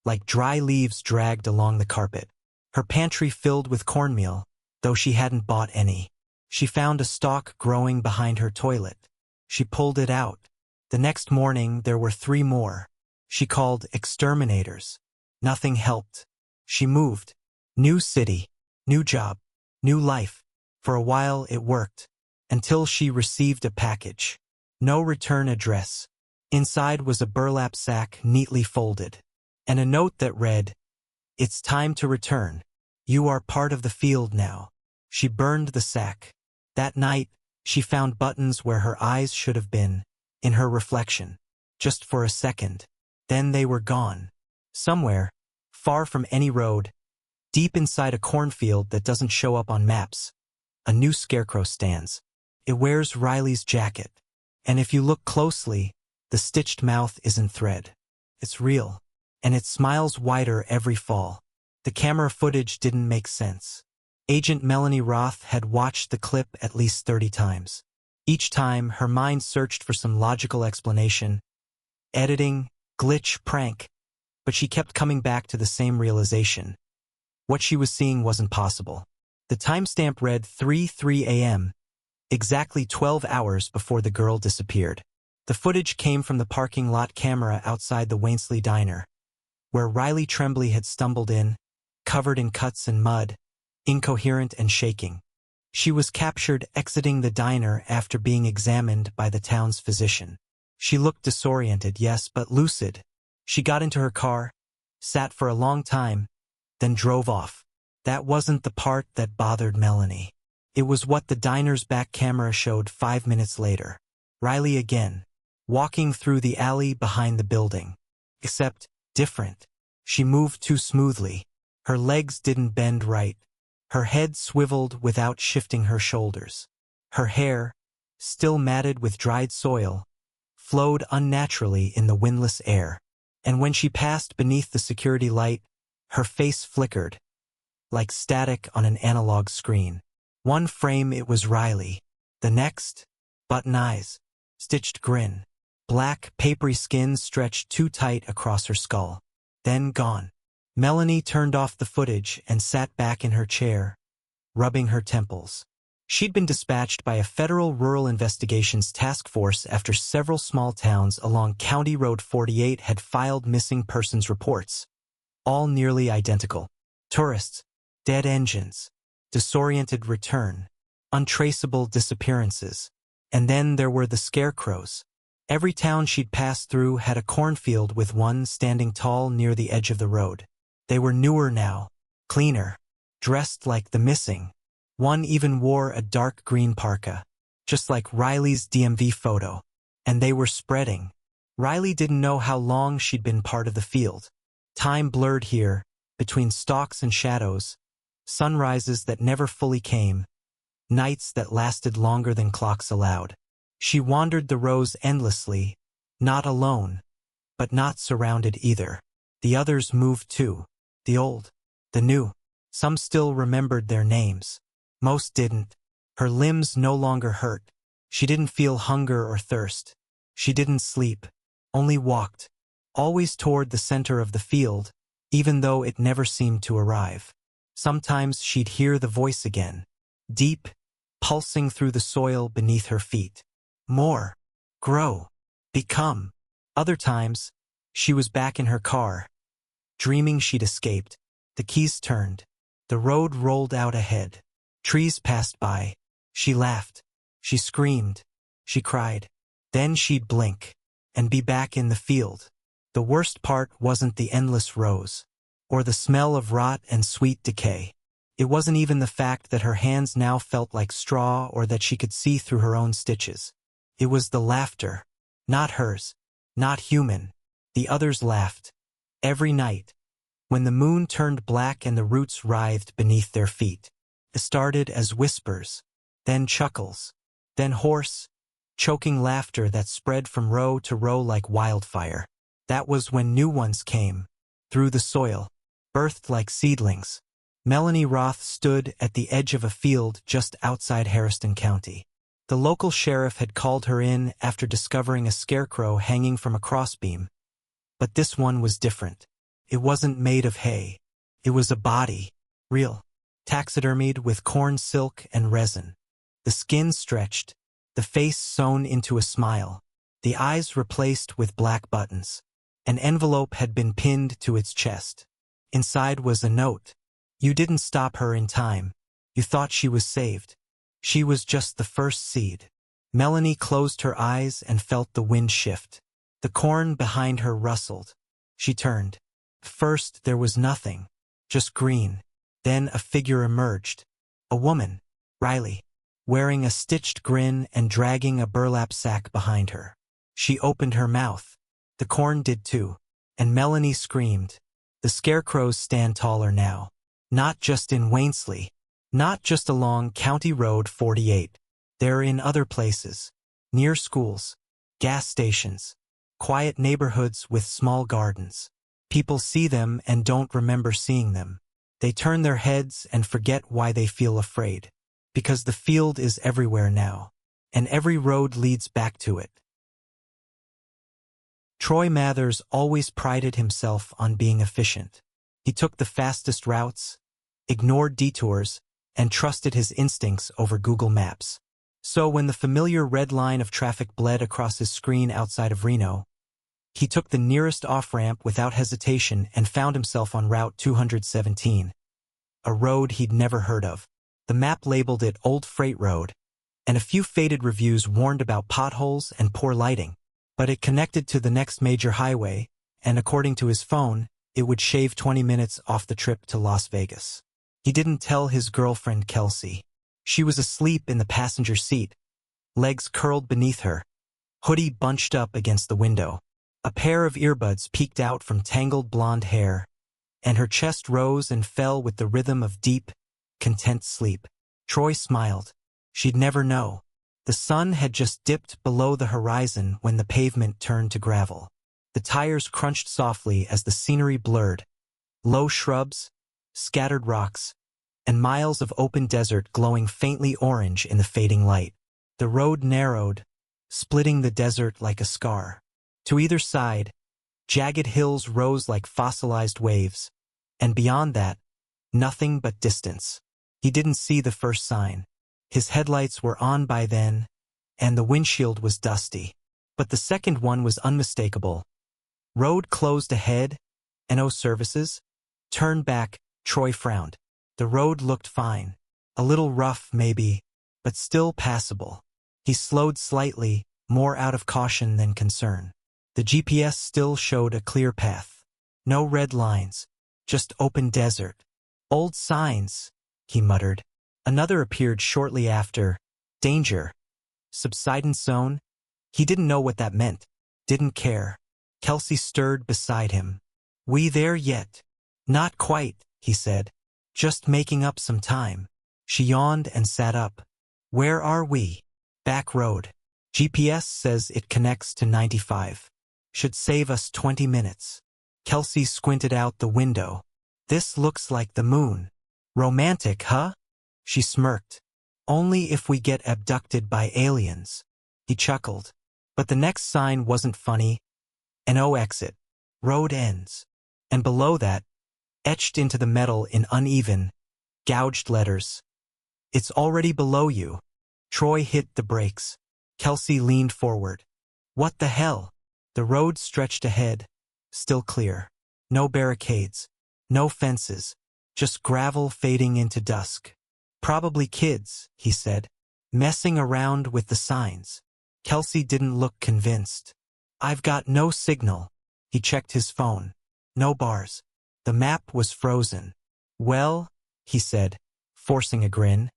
like dry leaves dragged along the carpet. Her pantry filled with cornmeal, though she hadn't bought any. She found a stalk growing behind her toilet. She pulled it out. The next morning there were 3 more. She called exterminators. Nothing helped. She moved. New city, new job, new life. For a while it worked, until she received a package. No return address. Inside was a burlap sack neatly folded, and a note that read, "It's time to return. You are part of the field now." She burned the sack. That night, she found buttons where her eyes should have been, in her reflection. Just for a second. Then they were gone. Somewhere, far from any road, deep inside a cornfield that doesn't show up on maps, a new scarecrow stands. It wears Riley's jacket. And if you look closely, the stitched mouth isn't thread. It's real. And it smiles wider every fall. The camera footage didn't make sense. Agent Melanie Roth had watched the clip at least 30 times. Each time, her mind searched for some logical explanation. Editing, glitch, prank. But she kept coming back to the same realization. What she was seeing wasn't possible. The timestamp read 3:03 a.m., exactly 12 hours before the girl disappeared. The footage came from the parking lot camera outside the Wainsley diner, where Riley Tremblay had stumbled in, covered in cuts and mud, incoherent and shaking. She was captured exiting the diner after being examined by the town's physician. She looked disoriented, yes, but lucid. She got into her car, sat for a long time, then drove off. That wasn't the part that bothered Melanie. It was what the diner's back camera showed 5 minutes later. Riley again, walking through the alley behind the building. Except, different. She moved too smoothly. Her legs didn't bend right. Her head swiveled without shifting her shoulders. Her hair, still matted with dried soil, flowed unnaturally in the windless air. And when she passed beneath the security light, her face flickered, like static on an analog screen. One frame it was Riley. The next, button eyes, stitched grin. Black, papery skin stretched too tight across her skull. Then gone. Melanie turned off the footage and sat back in her chair, rubbing her temples. She'd been dispatched by a federal rural investigations task force after several small towns along County Road 48 had filed missing persons reports. All nearly identical. Tourists, dead engines, disoriented return, untraceable disappearances. And then there were the scarecrows. Every town she'd passed through had a cornfield with one standing tall near the edge of the road. They were newer now, cleaner, dressed like the missing. One even wore a dark green parka, just like Riley's DMV photo. And they were spreading. Riley didn't know how long she'd been part of the field. Time blurred here, between stalks and shadows, sunrises that never fully came, nights that lasted longer than clocks allowed. She wandered the rows endlessly, not alone, but not surrounded either. The others moved too. The old, the new. Some still remembered their names. Most didn't. Her limbs no longer hurt. She didn't feel hunger or thirst. She didn't sleep, only walked, always toward the center of the field, even though it never seemed to arrive. Sometimes she'd hear the voice again, deep, pulsing through the soil beneath her feet. More. Grow. Become. Other times, she was back in her car, dreaming she'd escaped. The keys turned. The road rolled out ahead. Trees passed by. She laughed. She screamed. She cried. Then she'd blink and be back in the field. The worst part wasn't the endless rows, or the smell of rot and sweet decay. It wasn't even the fact that her hands now felt like straw or that she could see through her own stitches. It was the laughter. Not hers. Not human. The others laughed. Every night. When the moon turned black and the roots writhed beneath their feet. It started as whispers, then chuckles, then hoarse, choking laughter that spread from row to row like wildfire. That was when new ones came, through the soil, birthed like seedlings. Melanie Roth stood at the edge of a field just outside Harrison County. The local sheriff had called her in after discovering a scarecrow hanging from a crossbeam. But this one was different. It wasn't made of hay. It was a body, real, taxidermied with corn silk and resin. The skin stretched, the face sewn into a smile, the eyes replaced with black buttons. An envelope had been pinned to its chest. Inside was a note. You didn't stop her in time. You thought she was saved. She was just the first seed. Melanie closed her eyes and felt the wind shift. The corn behind her rustled. She turned. First there was nothing, just green. Then a figure emerged. A woman, Riley, wearing a stitched grin and dragging a burlap sack behind her. She opened her mouth. The corn did too. And Melanie screamed. The scarecrows stand taller now. Not just in Wainsley. Not just along County Road 48. They're in other places. Near schools. Gas stations. Quiet neighborhoods with small gardens. People see them and don't remember seeing them. They turn their heads and forget why they feel afraid. Because the field is everywhere now. And every road leads back to it. Troy Mathers always prided himself on being efficient. He took the fastest routes, ignored detours, and trusted his instincts over Google Maps. So when the familiar red line of traffic bled across his screen outside of Reno, he took the nearest off-ramp without hesitation and found himself on Route 217, a road he'd never heard of. The map labeled it Old Freight Road, and a few faded reviews warned about potholes and poor lighting. But it connected to the next major highway, and according to his phone, it would shave 20 minutes off the trip to Las Vegas. He didn't tell his girlfriend Kelsey. She was asleep in the passenger seat, legs curled beneath her, hoodie bunched up against the window. A pair of earbuds peeked out from tangled blonde hair, and her chest rose and fell with the rhythm of deep, content sleep. Troy smiled. She'd never know. The sun had just dipped below the horizon when the pavement turned to gravel. The tires crunched softly as the scenery blurred. Low shrubs, scattered rocks, and miles of open desert glowing faintly orange in the fading light. The road narrowed, splitting the desert like a scar. To either side, jagged hills rose like fossilized waves, and beyond that, nothing but distance. He didn't see the first sign. His headlights were on by then, and the windshield was dusty. But the second one was unmistakable. Road closed ahead, NO services. Turn back, Troy frowned. The road looked fine. A little rough, maybe, but still passable. He slowed slightly, more out of caution than concern. The GPS still showed a clear path. No red lines, just open desert. Old signs, he muttered. Another appeared shortly after. Danger. Subsidence zone. He didn't know what that meant. Didn't care. Kelsey stirred beside him. We there yet? Not quite, he said. Just making up some time. She yawned and sat up. Where are we? Back road. GPS says it connects to 95. Should save us 20 minutes. Kelsey squinted out the window. This looks like the moon. Romantic, huh? She smirked. Only if we get abducted by aliens. He chuckled. But the next sign wasn't funny. An O exit. Road ends. And below that, etched into the metal in uneven, gouged letters. It's already below you. Troy hit the brakes. Kelsey leaned forward. What the hell? The road stretched ahead, still clear. No barricades. No fences. Just gravel fading into dusk. Probably kids, he said, messing around with the signs. Kelsey didn't look convinced. I've got no signal. He checked his phone. No bars. The map was frozen. Well, he said, forcing a grin.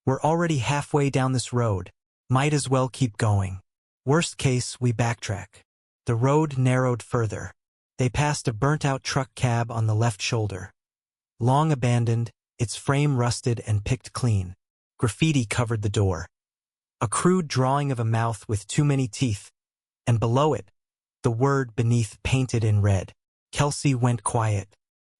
We're already halfway down this road. Might as well keep going. Worst case, we backtrack. The road narrowed further. They passed a burnt-out truck cab on the left shoulder. Long abandoned, its frame rusted and picked clean. Graffiti covered the door. A crude drawing of a mouth with too many teeth, and below it, the word beneath painted in red. Kelsey went quiet.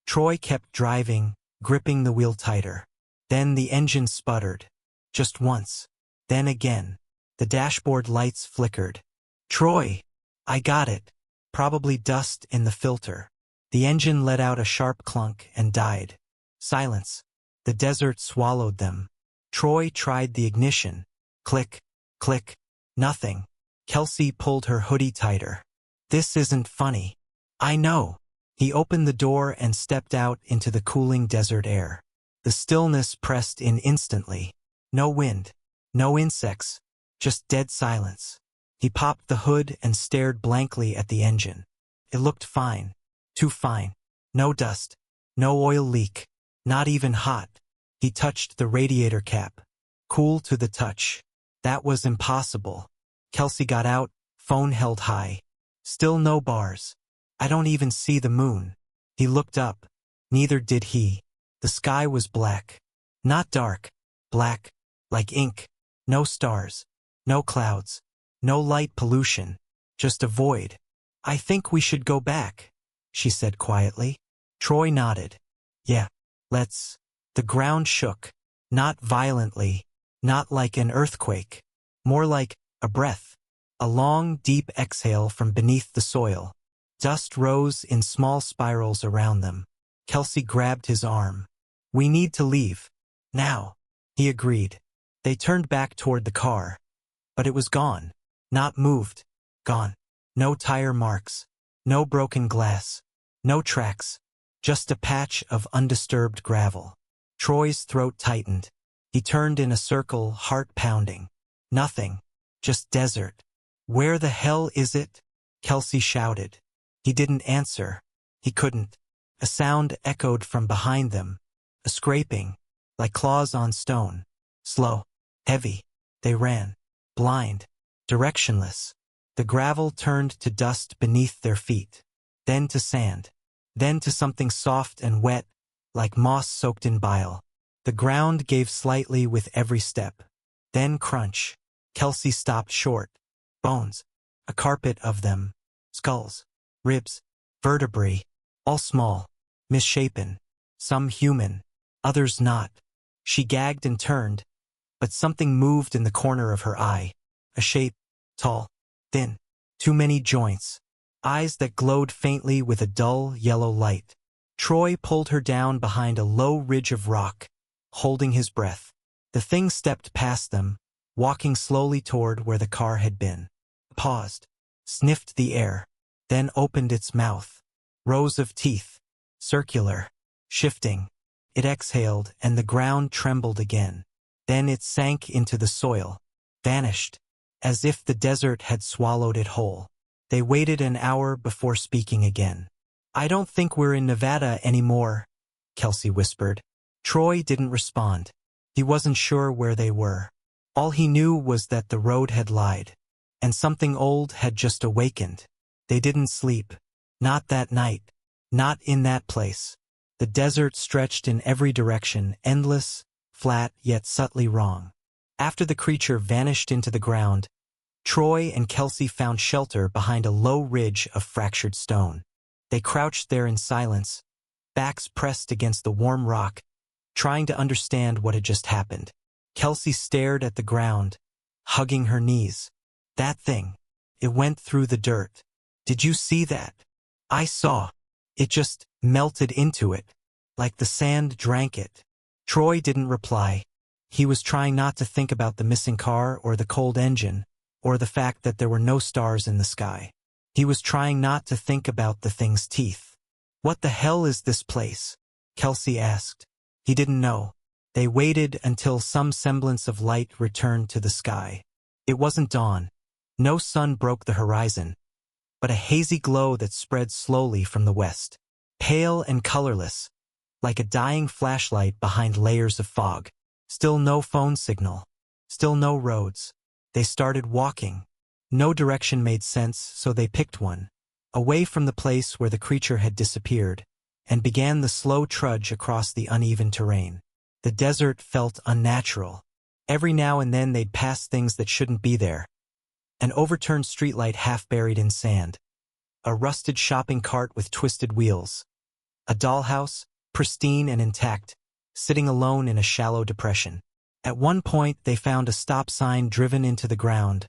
Troy kept driving, gripping the wheel tighter. Then the engine sputtered. Just once. Then again. The dashboard lights flickered. Troy! I got it. Probably dust in the filter. The engine let out a sharp clunk and died. Silence. The desert swallowed them. Troy tried the ignition. Click, click, nothing. Kelsey pulled her hoodie tighter. This isn't funny. I know. He opened the door and stepped out into the cooling desert air. The stillness pressed in instantly. No wind. No insects. Just dead silence. He popped the hood and stared blankly at the engine. It looked fine. Too fine. No dust. No oil leak. Not even hot. He touched the radiator cap. Cool to the touch. That was impossible. Kelsey got out, phone held high. Still no bars. I don't even see the moon. He looked up. Neither did he. The sky was black. Not dark. Black. Like ink. No stars. No clouds. No light pollution. Just a void. I think we should go back, she said quietly. Troy nodded. Yeah, let's. The ground shook. Not violently. Not like an earthquake. More like a breath. A long, deep exhale from beneath the soil. Dust rose in small spirals around them. Kelsey grabbed his arm. We need to leave. Now. He agreed. They turned back toward the car. But it was gone. Not moved. Gone. No tire marks. No broken glass. No tracks. Just a patch of undisturbed gravel. Troy's throat tightened. He turned in a circle, heart pounding. Nothing. Just desert. Where the hell is it? Kelsey shouted. He didn't answer. He couldn't. A sound echoed from behind them. A scraping. Like claws on stone. Slow. Heavy. They ran. Blind. Directionless. The gravel turned to dust beneath their feet. Then to sand. Then to something soft and wet, like moss soaked in bile. The ground gave slightly with every step. Then crunch. Kelsey stopped short. Bones. A carpet of them. Skulls. Ribs. Vertebrae. All small. Misshapen. Some human. Others not. She gagged and turned. But something moved in the corner of her eye. A shape. Tall. Thin. Too many joints. Eyes that glowed faintly with a dull, yellow light. Troy pulled her down behind a low ridge of rock, holding his breath. The thing stepped past them, walking slowly toward where the car had been. Paused. Sniffed the air. Then opened its mouth. Rows of teeth. Circular. Shifting. It exhaled and the ground trembled again. Then it sank into the soil. Vanished. As if the desert had swallowed it whole. They waited an hour before speaking again. I don't think we're in Nevada anymore, Kelsey whispered. Troy didn't respond. He wasn't sure where they were. All he knew was that the road had lied. And something old had just awakened. They didn't sleep. Not that night. Not in that place. The desert stretched in every direction, endless, flat, yet subtly wrong. After the creature vanished into the ground, Troy and Kelsey found shelter behind a low ridge of fractured stone. They crouched there in silence, backs pressed against the warm rock, trying to understand what had just happened. Kelsey stared at the ground, hugging her knees. That thing. It went through the dirt. Did you see that? I saw. It just melted into it, like the sand drank it. Troy didn't reply. He was trying not to think about the missing car or the cold engine, or the fact that there were no stars in the sky. He was trying not to think about the thing's teeth. What the hell is this place? Kelsey asked. He didn't know. They waited until some semblance of light returned to the sky. It wasn't dawn. No sun broke the horizon, but a hazy glow that spread slowly from the west. Pale and colorless, like a dying flashlight behind layers of fog. Still no phone signal. Still no roads. They started walking. No direction made sense, so they picked one, away from the place where the creature had disappeared, and began the slow trudge across the uneven terrain. The desert felt unnatural. Every now and then they'd pass things that shouldn't be there. An overturned streetlight half buried in sand. A rusted shopping cart with twisted wheels. A dollhouse, pristine and intact, sitting alone in a shallow depression. At one point they found a stop sign driven into the ground,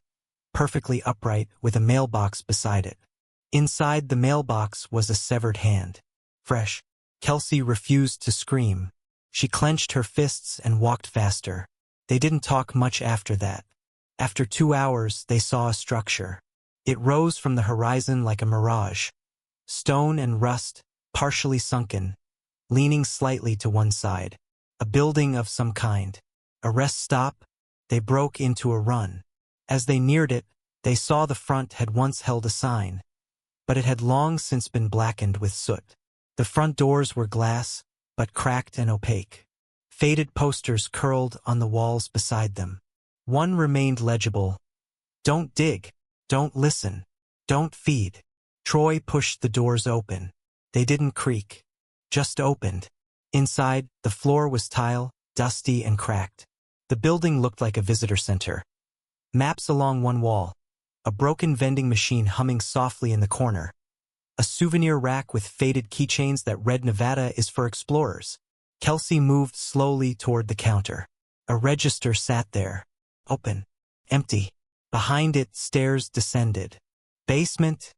perfectly upright with a mailbox beside it. Inside the mailbox was a severed hand. Fresh. Kelsey refused to scream. She clenched her fists and walked faster. They didn't talk much after that. After 2 hours, they saw a structure. It rose from the horizon like a mirage. Stone and rust, partially sunken, leaning slightly to one side. A building of some kind. A rest stop. They broke into a run. As they neared it, they saw the front had once held a sign, but it had long since been blackened with soot. The front doors were glass, but cracked and opaque. Faded posters curled on the walls beside them. One remained legible. Don't dig. Don't listen. Don't feed. Troy pushed the doors open. They didn't creak. Just opened. Inside, the floor was tile, dusty and cracked. The building looked like a visitor center. Maps along one wall. A broken vending machine humming softly in the corner. A souvenir rack with faded keychains that read Nevada is for explorers. Kelsey moved slowly toward the counter. A register sat there. Open. Empty. Behind it, stairs descended. Basement?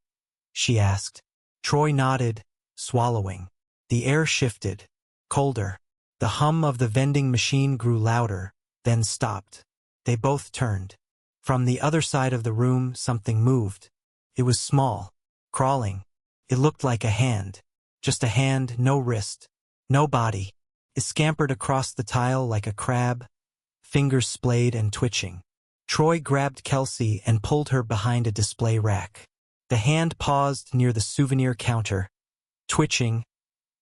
She asked. Troy nodded, swallowing. The air shifted. Colder. The hum of the vending machine grew louder, then stopped. They both turned. From the other side of the room, something moved. It was small. Crawling. It looked like a hand. Just a hand, no wrist. No body. It scampered across the tile like a crab, fingers splayed and twitching. Troy grabbed Kelsey and pulled her behind a display rack. The hand paused near the souvenir counter, twitching,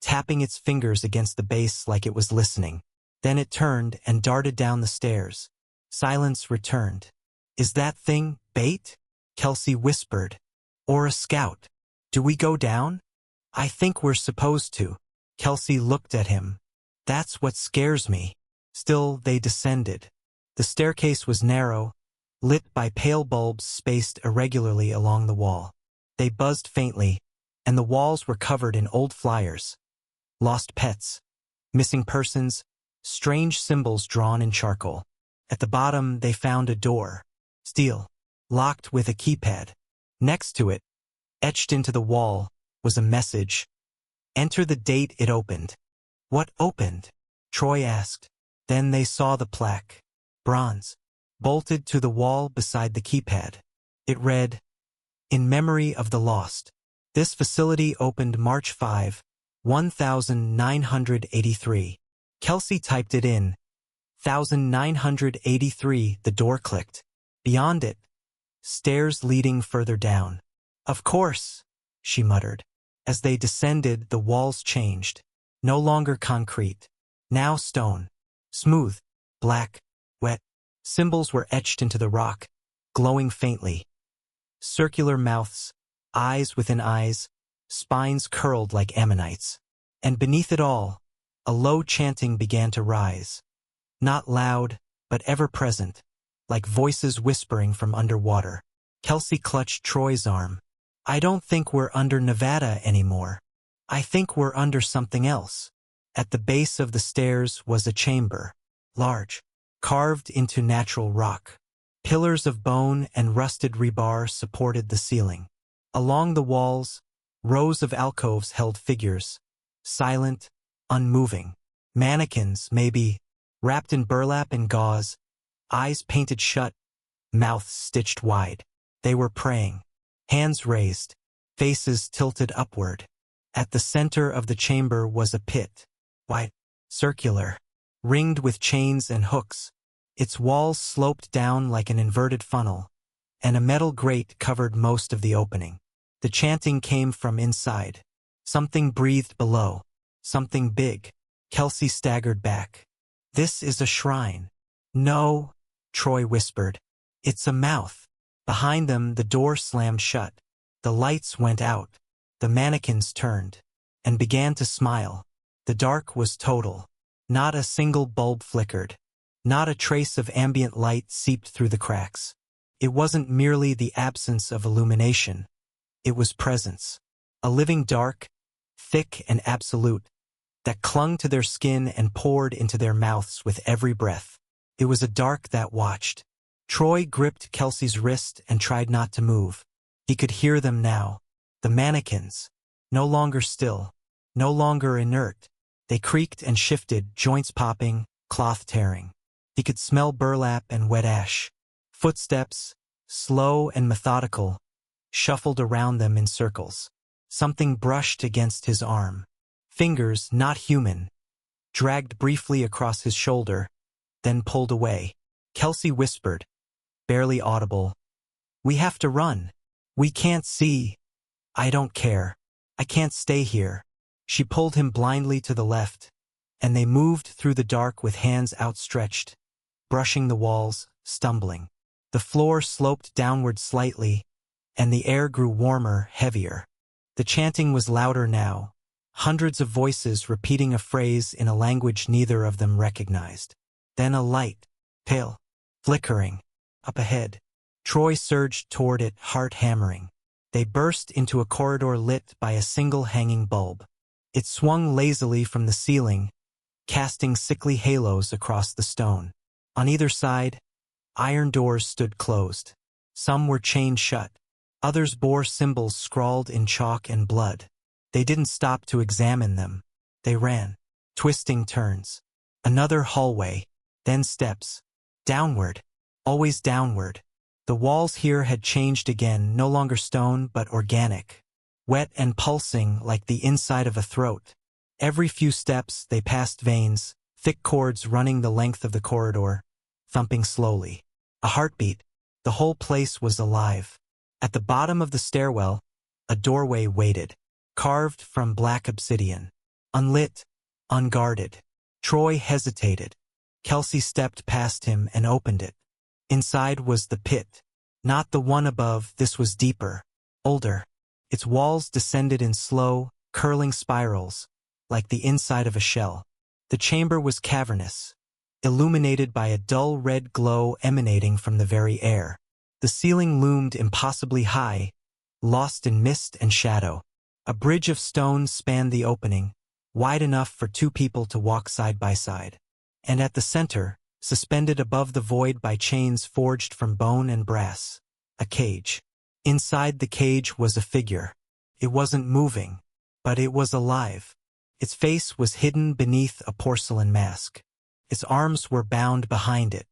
tapping its fingers against the base like it was listening. Then it turned and darted down the stairs. Silence returned. Is that thing bait? Kelsey whispered. Or a scout? Do we go down? I think we're supposed to. Kelsey looked at him. That's what scares me. Still, they descended. The staircase was narrow, lit by pale bulbs spaced irregularly along the wall. They buzzed faintly, and the walls were covered in old flyers. Lost pets, missing persons, strange symbols drawn in charcoal. At the bottom, they found a door. Steel, locked with a keypad. Next to it, etched into the wall, was a message. Enter the date it opened. What opened? Troy asked. Then they saw the plaque. Bronze. Bolted to the wall beside the keypad. It read, In memory of the lost. This facility opened March 5, 1983. Kelsey typed it in. 1983. The door clicked. Beyond it, stairs leading further down. Of course, she muttered. As they descended, the walls changed. No longer concrete. Now stone. Smooth. Black. Wet. Symbols were etched into the rock, glowing faintly. Circular mouths, eyes within eyes, spines curled like ammonites. And beneath it all, a low chanting began to rise. Not loud, but ever-present, like voices whispering from underwater. Kelsey clutched Troy's arm. I don't think we're under Nevada anymore. I think we're under something else. At the base of the stairs was a chamber, large, carved into natural rock. Pillars of bone and rusted rebar supported the ceiling. Along the walls, rows of alcoves held figures, silent, unmoving. Mannequins, maybe, wrapped in burlap and gauze, eyes painted shut, mouths stitched wide. They were praying, hands raised, faces tilted upward. At the center of the chamber was a pit, wide, circular, ringed with chains and hooks. Its walls sloped down like an inverted funnel, and a metal grate covered most of the opening. The chanting came from inside. Something breathed below, something big. Kelsey staggered back. This is a shrine. No, Troy whispered. It's a mouth. Behind them, the door slammed shut. The lights went out. The mannequins turned and began to smile. The dark was total. Not a single bulb flickered. Not a trace of ambient light seeped through the cracks. It wasn't merely the absence of illumination. It was presence. A living dark, thick and absolute, that clung to their skin and poured into their mouths with every breath. It was a dark that watched. Troy gripped Kelsey's wrist and tried not to move. He could hear them now. The mannequins, no longer still, no longer inert. They creaked and shifted, joints popping, cloth tearing. He could smell burlap and wet ash. Footsteps, slow and methodical, shuffled around them in circles. Something brushed against his arm. Fingers, not human, dragged briefly across his shoulder, then pulled away. Kelsey whispered, barely audible, "We have to run. We can't see." "I don't care. I can't stay here." She pulled him blindly to the left, and they moved through the dark with hands outstretched, brushing the walls, stumbling. The floor sloped downward slightly, and the air grew warmer, heavier. The chanting was louder now, hundreds of voices repeating a phrase in a language neither of them recognized. Then a light, pale, flickering, up ahead. Troy surged toward it, heart hammering. They burst into a corridor lit by a single hanging bulb. It swung lazily from the ceiling, casting sickly halos across the stone. On either side, iron doors stood closed. Some were chained shut. Others bore symbols scrawled in chalk and blood. They didn't stop to examine them. They ran, twisting turns. Another hallway, then steps. Downward, always downward. The walls here had changed again, no longer stone but organic. Wet and pulsing like the inside of a throat. Every few steps they passed veins, thick cords running the length of the corridor, thumping slowly. A heartbeat. The whole place was alive. At the bottom of the stairwell, a doorway waited, carved from black obsidian. Unlit, unguarded. Troy hesitated. Kelsey stepped past him and opened it. Inside was the pit. Not the one above, this was deeper, older. Its walls descended in slow, curling spirals, like the inside of a shell. The chamber was cavernous, illuminated by a dull red glow emanating from the very air. The ceiling loomed impossibly high, lost in mist and shadow. A bridge of stone spanned the opening, wide enough for two people to walk side by side. And at the center, suspended above the void by chains forged from bone and brass, a cage. Inside the cage was a figure. It wasn't moving, but it was alive. Its face was hidden beneath a porcelain mask. Its arms were bound behind it.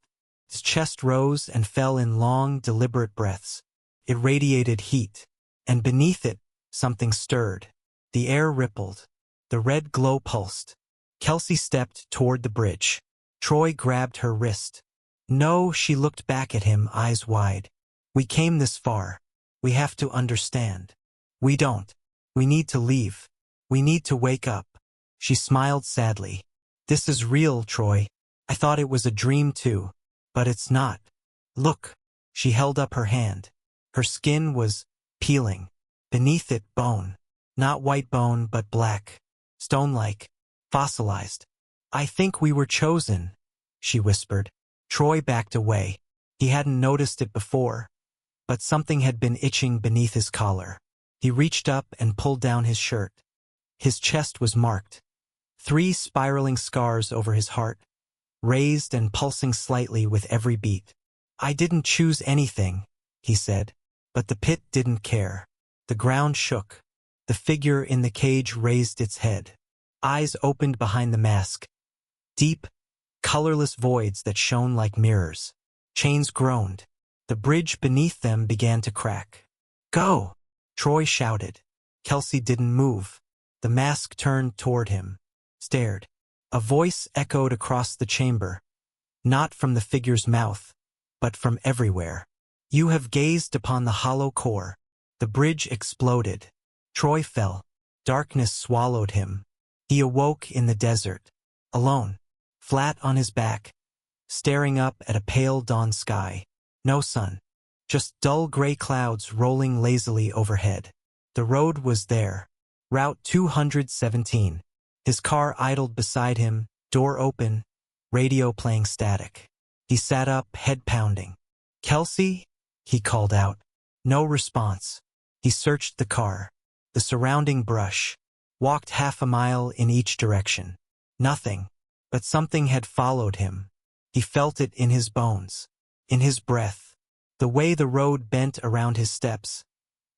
Its chest rose and fell in long, deliberate breaths. It radiated heat, and beneath it, something stirred. The air rippled. The red glow pulsed. Kelsey stepped toward the bridge. Troy grabbed her wrist. "No," she looked back at him, eyes wide. "We came this far. We have to understand. We don't. We need to leave. We need to wake up." She smiled sadly. "This is real, Troy. I thought it was a dream too. But it's not. Look." She held up her hand. Her skin was peeling. Beneath it, bone. Not white bone, but black. Stone-like. Fossilized. "I think we were chosen," she whispered. Troy backed away. He hadn't noticed it before, but something had been itching beneath his collar. He reached up and pulled down his shirt. His chest was marked. 3 spiraling scars over his heart, raised and pulsing slightly with every beat. "I didn't choose anything," he said. But the pit didn't care. The ground shook. The figure in the cage raised its head. Eyes opened behind the mask. Deep, colorless voids that shone like mirrors. Chains groaned. The bridge beneath them began to crack. "Go!" Troy shouted. Kelsey didn't move. The mask turned toward him. Stared. A voice echoed across the chamber. Not from the figure's mouth, but from everywhere. "You have gazed upon the hollow core." The bridge exploded. Troy fell. Darkness swallowed him. He awoke in the desert. Alone. Flat on his back. Staring up at a pale dawn sky. No sun. Just dull gray clouds rolling lazily overhead. The road was there. Route 217. His car idled beside him, door open, radio playing static. He sat up, head pounding. "Kelsey?" he called out. No response. He searched the car, the surrounding brush, walked half a mile in each direction. Nothing. But something had followed him. He felt it in his bones, in his breath, the way the road bent around his steps,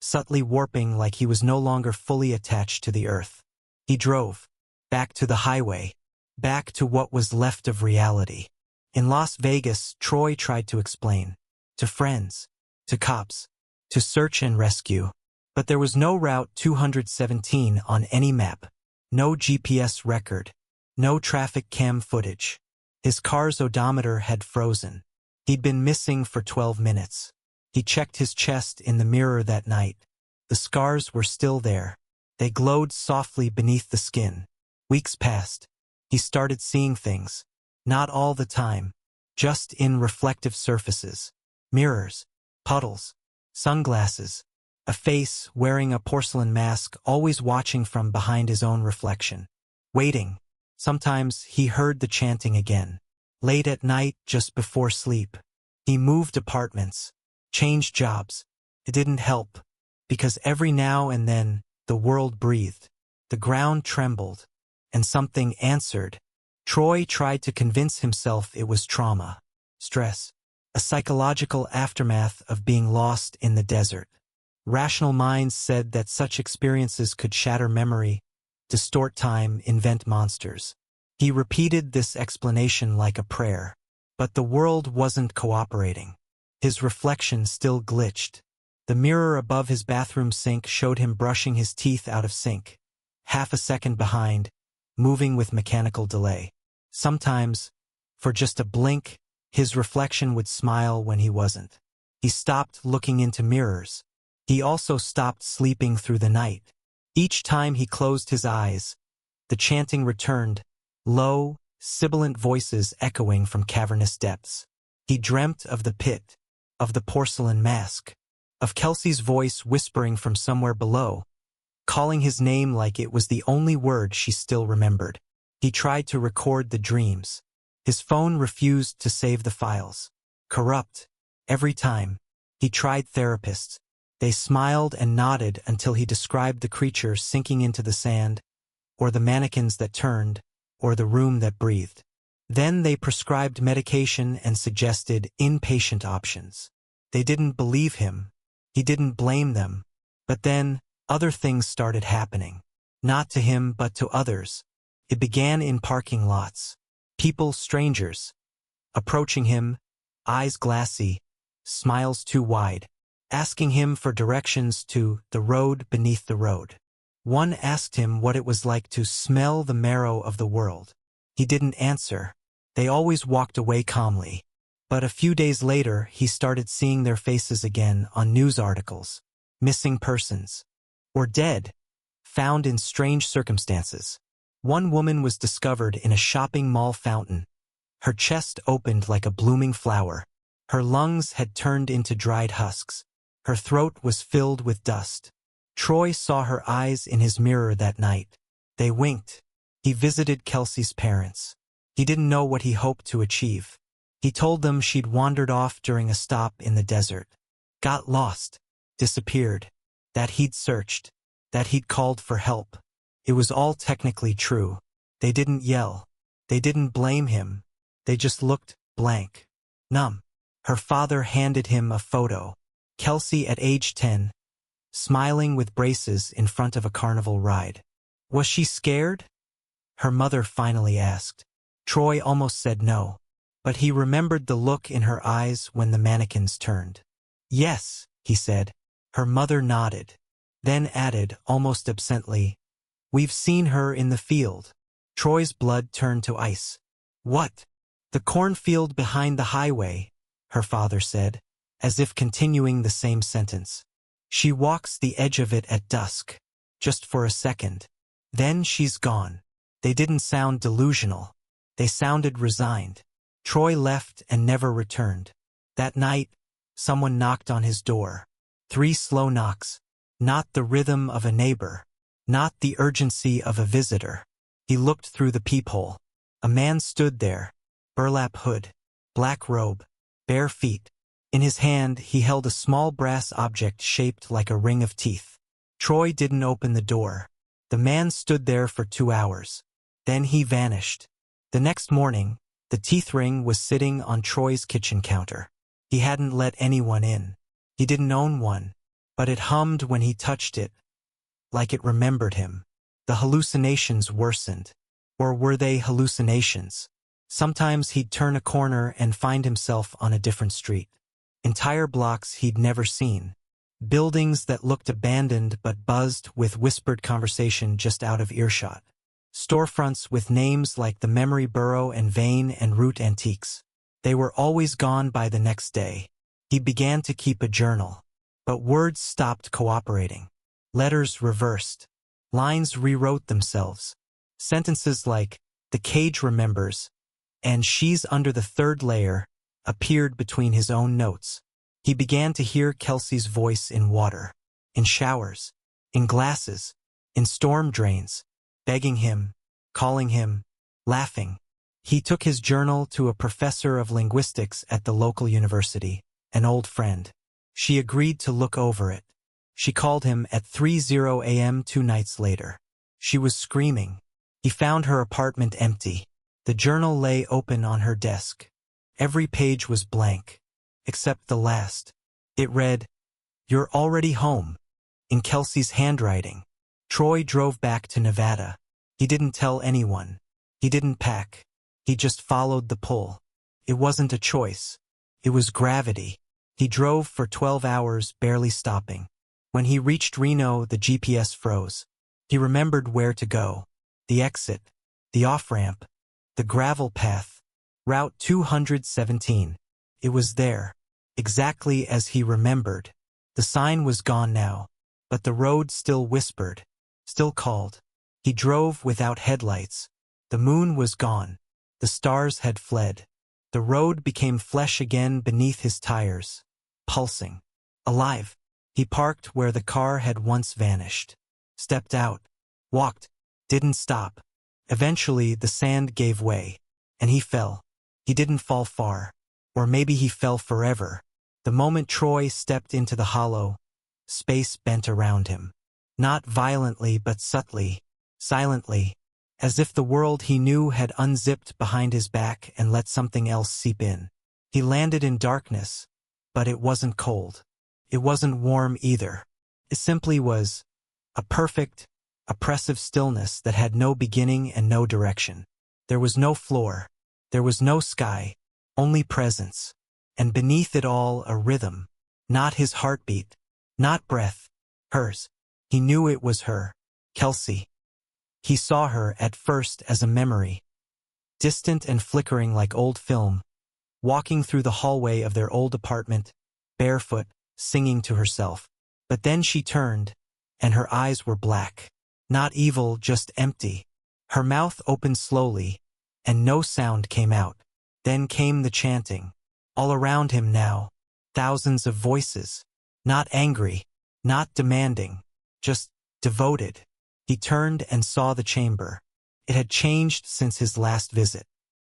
subtly warping like he was no longer fully attached to the earth. He drove. Back to the highway. Back to what was left of reality. In Las Vegas, Troy tried to explain. To friends. To cops. To search and rescue. But there was no Route 217 on any map. No GPS record. No traffic cam footage. His car's odometer had frozen. He'd been missing for 12 minutes. He checked his chest in the mirror that night. The scars were still there. They glowed softly beneath the skin. Weeks passed. He started seeing things. Not all the time. Just in reflective surfaces. Mirrors. Puddles. Sunglasses. A face wearing a porcelain mask, always watching from behind his own reflection. Waiting. Sometimes he heard the chanting again. Late at night, just before sleep. He moved apartments. Changed jobs. It didn't help. Because every now and then, the world breathed. The ground trembled. And something answered. Troy tried to convince himself it was trauma. Stress. A psychological aftermath of being lost in the desert. Rational minds said that such experiences could shatter memory, distort time, invent monsters. He repeated this explanation like a prayer. But the world wasn't cooperating. His reflection still glitched. The mirror above his bathroom sink showed him brushing his teeth out of sync. Half a second behind, moving with mechanical delay. Sometimes, for just a blink, his reflection would smile when he wasn't. He stopped looking into mirrors. He also stopped sleeping through the night. Each time he closed his eyes, the chanting returned, low, sibilant voices echoing from cavernous depths. He dreamt of the pit, of the porcelain mask, of Kelsey's voice whispering from somewhere below, calling his name like it was the only word she still remembered. He tried to record the dreams. His phone refused to save the files. Corrupt. Every time. He tried therapists. They smiled and nodded until he described the creature sinking into the sand, or the mannequins that turned, or the room that breathed. Then they prescribed medication and suggested inpatient options. They didn't believe him. He didn't blame them. But then, other things started happening. Not to him, but to others. It began in parking lots. People, strangers, approaching him, eyes glassy, smiles too wide, asking him for directions to the road beneath the road. One asked him what it was like to smell the marrow of the world. He didn't answer. They always walked away calmly. But a few days later, he started seeing their faces again on news articles. Missing persons. Or dead. Found in strange circumstances. One woman was discovered in a shopping mall fountain. Her chest opened like a blooming flower. Her lungs had turned into dried husks. Her throat was filled with dust. Troy saw her eyes in his mirror that night. They winked. He visited Kelsey's parents. He didn't know what he hoped to achieve. He told them she'd wandered off during a stop in the desert. Got lost. Disappeared. That he'd searched. That he'd called for help. It was all technically true. They didn't yell. They didn't blame him. They just looked blank. Numb. Her father handed him a photo. Kelsey at age 10, smiling with braces in front of a carnival ride. Was she scared? Her mother finally asked. Troy almost said no, but he remembered the look in her eyes when the mannequins turned. Yes, he said. Her mother nodded, then added almost absently, we've seen her in the field. Troy's blood turned to ice. What? The cornfield behind the highway, her father said, as if continuing the same sentence. She walks the edge of it at dusk, just for a second. Then she's gone. They didn't sound delusional. They sounded resigned. Troy left and never returned. That night, someone knocked on his door. 3 slow knocks. Not the rhythm of a neighbor. Not the urgency of a visitor. He looked through the peephole. A man stood there. Burlap hood. Black robe. Bare feet. In his hand, he held a small brass object shaped like a ring of teeth. Troy didn't open the door. The man stood there for 2 hours. Then he vanished. The next morning, the teeth ring was sitting on Troy's kitchen counter. He hadn't let anyone in. He didn't own one, but it hummed when he touched it, like it remembered him. The hallucinations worsened. Or were they hallucinations? Sometimes he'd turn a corner and find himself on a different street. Entire blocks he'd never seen. Buildings that looked abandoned but buzzed with whispered conversation just out of earshot. Storefronts with names like the Memory Burrow and Vein and Root Antiques. They were always gone by the next day. He began to keep a journal. But words stopped cooperating. Letters reversed. Lines rewrote themselves. Sentences like, the cage remembers, and she's under the 3rd layer, appeared between his own notes. He began to hear Kelsey's voice in water, in showers, in glasses, in storm drains, begging him, calling him, laughing. He took his journal to a professor of linguistics at the local university, an old friend. She agreed to look over it. She called him at 3:00 a.m. 2 nights later. She was screaming. He found her apartment empty. The journal lay open on her desk. Every page was blank, except the last. It read, "You're already home," in Kelsey's handwriting. Troy drove back to Nevada. He didn't tell anyone. He didn't pack. He just followed the pull. It wasn't a choice. It was gravity. He drove for 12 hours, barely stopping. When he reached Reno, the GPS froze. He remembered where to go. The exit. The off-ramp. The gravel path. Route 217. It was there. Exactly as he remembered. The sign was gone now. But the road still whispered. Still called. He drove without headlights. The moon was gone. The stars had fled. The road became flesh again beneath his tires. Pulsing. Alive. He parked where the car had once vanished. Stepped out. Walked. Didn't stop. Eventually, the sand gave way. And he fell. He didn't fall far. Or maybe he fell forever. The moment Troy stepped into the hollow, space bent around him. Not violently but subtly, silently, as if the world he knew had unzipped behind his back and let something else seep in. He landed in darkness, but it wasn't cold. It wasn't warm either. It simply was a perfect, oppressive stillness that had no beginning and no direction. There was no floor. There was no sky, only presence. And beneath it all a rhythm. Not his heartbeat. Not breath. Hers. He knew it was her. Kelsey. He saw her at first as a memory. Distant and flickering like old film. Walking through the hallway of their old apartment, barefoot, singing to herself. But then she turned, and her eyes were black. Not evil, just empty. Her mouth opened slowly, and no sound came out. Then came the chanting. All around him now, thousands of voices. Not angry, not demanding, just devoted. He turned and saw the chamber. It had changed since his last visit.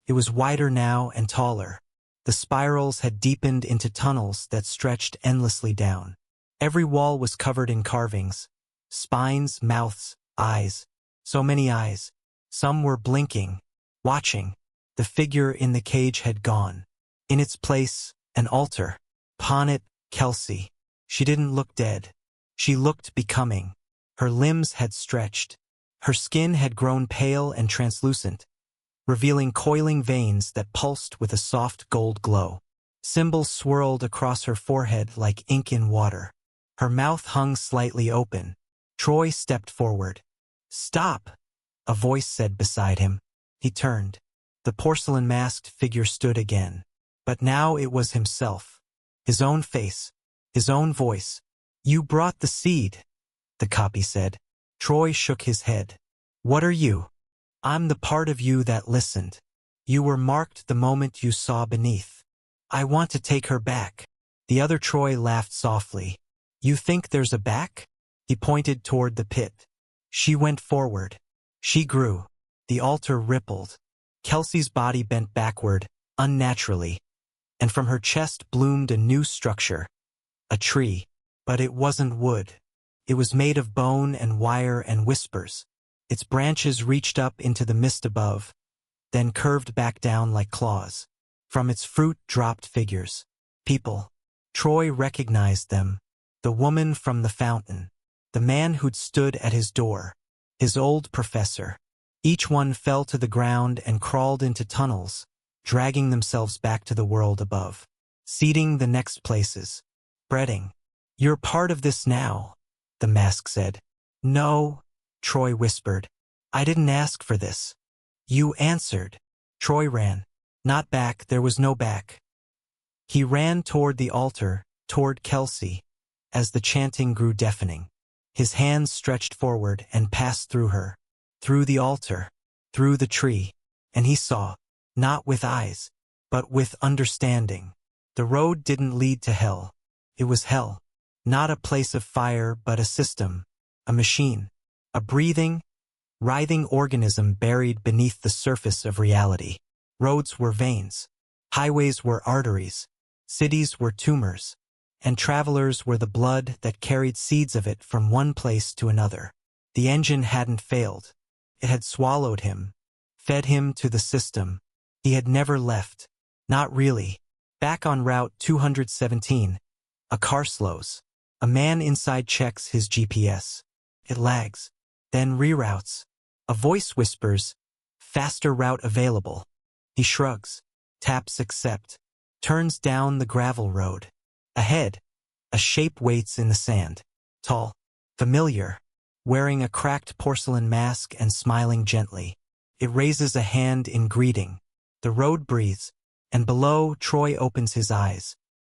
It was wider now and taller. The spirals had deepened into tunnels that stretched endlessly down. Every wall was covered in carvings. Spines, mouths, eyes. So many eyes. Some were blinking, watching. The figure in the cage had gone. In its place, an altar. Upon it, Kelsey. She didn't look dead. She looked becoming. Her limbs had stretched. Her skin had grown pale and translucent, revealing coiling veins that pulsed with a soft gold glow. Symbols swirled across her forehead like ink in water. Her mouth hung slightly open. Troy stepped forward. "Stop," a voice said beside him. He turned. The porcelain-masked figure stood again. But now it was himself. His own face. His own voice. "You brought the seed," the copy said. Troy shook his head. "What are you?" "I'm the part of you that listened. You were marked the moment you saw beneath. I want to take her back." The other Troy laughed softly. "You think there's a back?" He pointed toward the pit. She went forward. She grew. The altar rippled. Kelsey's body bent backward, unnaturally, and from her chest bloomed a new structure. A tree. But it wasn't wood. It was made of bone and wire and whispers. Its branches reached up into the mist above, then curved back down like claws. From its fruit dropped figures. People. Troy recognized them. The woman from the fountain. The man who'd stood at his door. His old professor. Each one fell to the ground and crawled into tunnels, dragging themselves back to the world above. Seeding the next places. Spreading. "You're part of this now," the mask said. "No," Troy whispered. "I didn't ask for this." "You answered." Troy ran. Not back, there was no back. He ran toward the altar, toward Kelsey, as the chanting grew deafening. His hands stretched forward and passed through her, through the altar, through the tree, and he saw, not with eyes, but with understanding. The road didn't lead to hell. It was hell. Not a place of fire, but a system, a machine, a breathing, writhing organism buried beneath the surface of reality. Roads were veins. Highways were arteries. Cities were tumors. And travelers were the blood that carried seeds of it from one place to another. The engine hadn't failed. It had swallowed him, fed him to the system. He had never left. Not really. Back on Route 217, a car slows. A man inside checks his GPS. It lags, then reroutes. A voice whispers, "Faster route available." He shrugs, taps accept, turns down the gravel road. Ahead, a shape waits in the sand. Tall, familiar, wearing a cracked porcelain mask and smiling gently. It raises a hand in greeting. The road breathes, and below, Troy opens his eyes.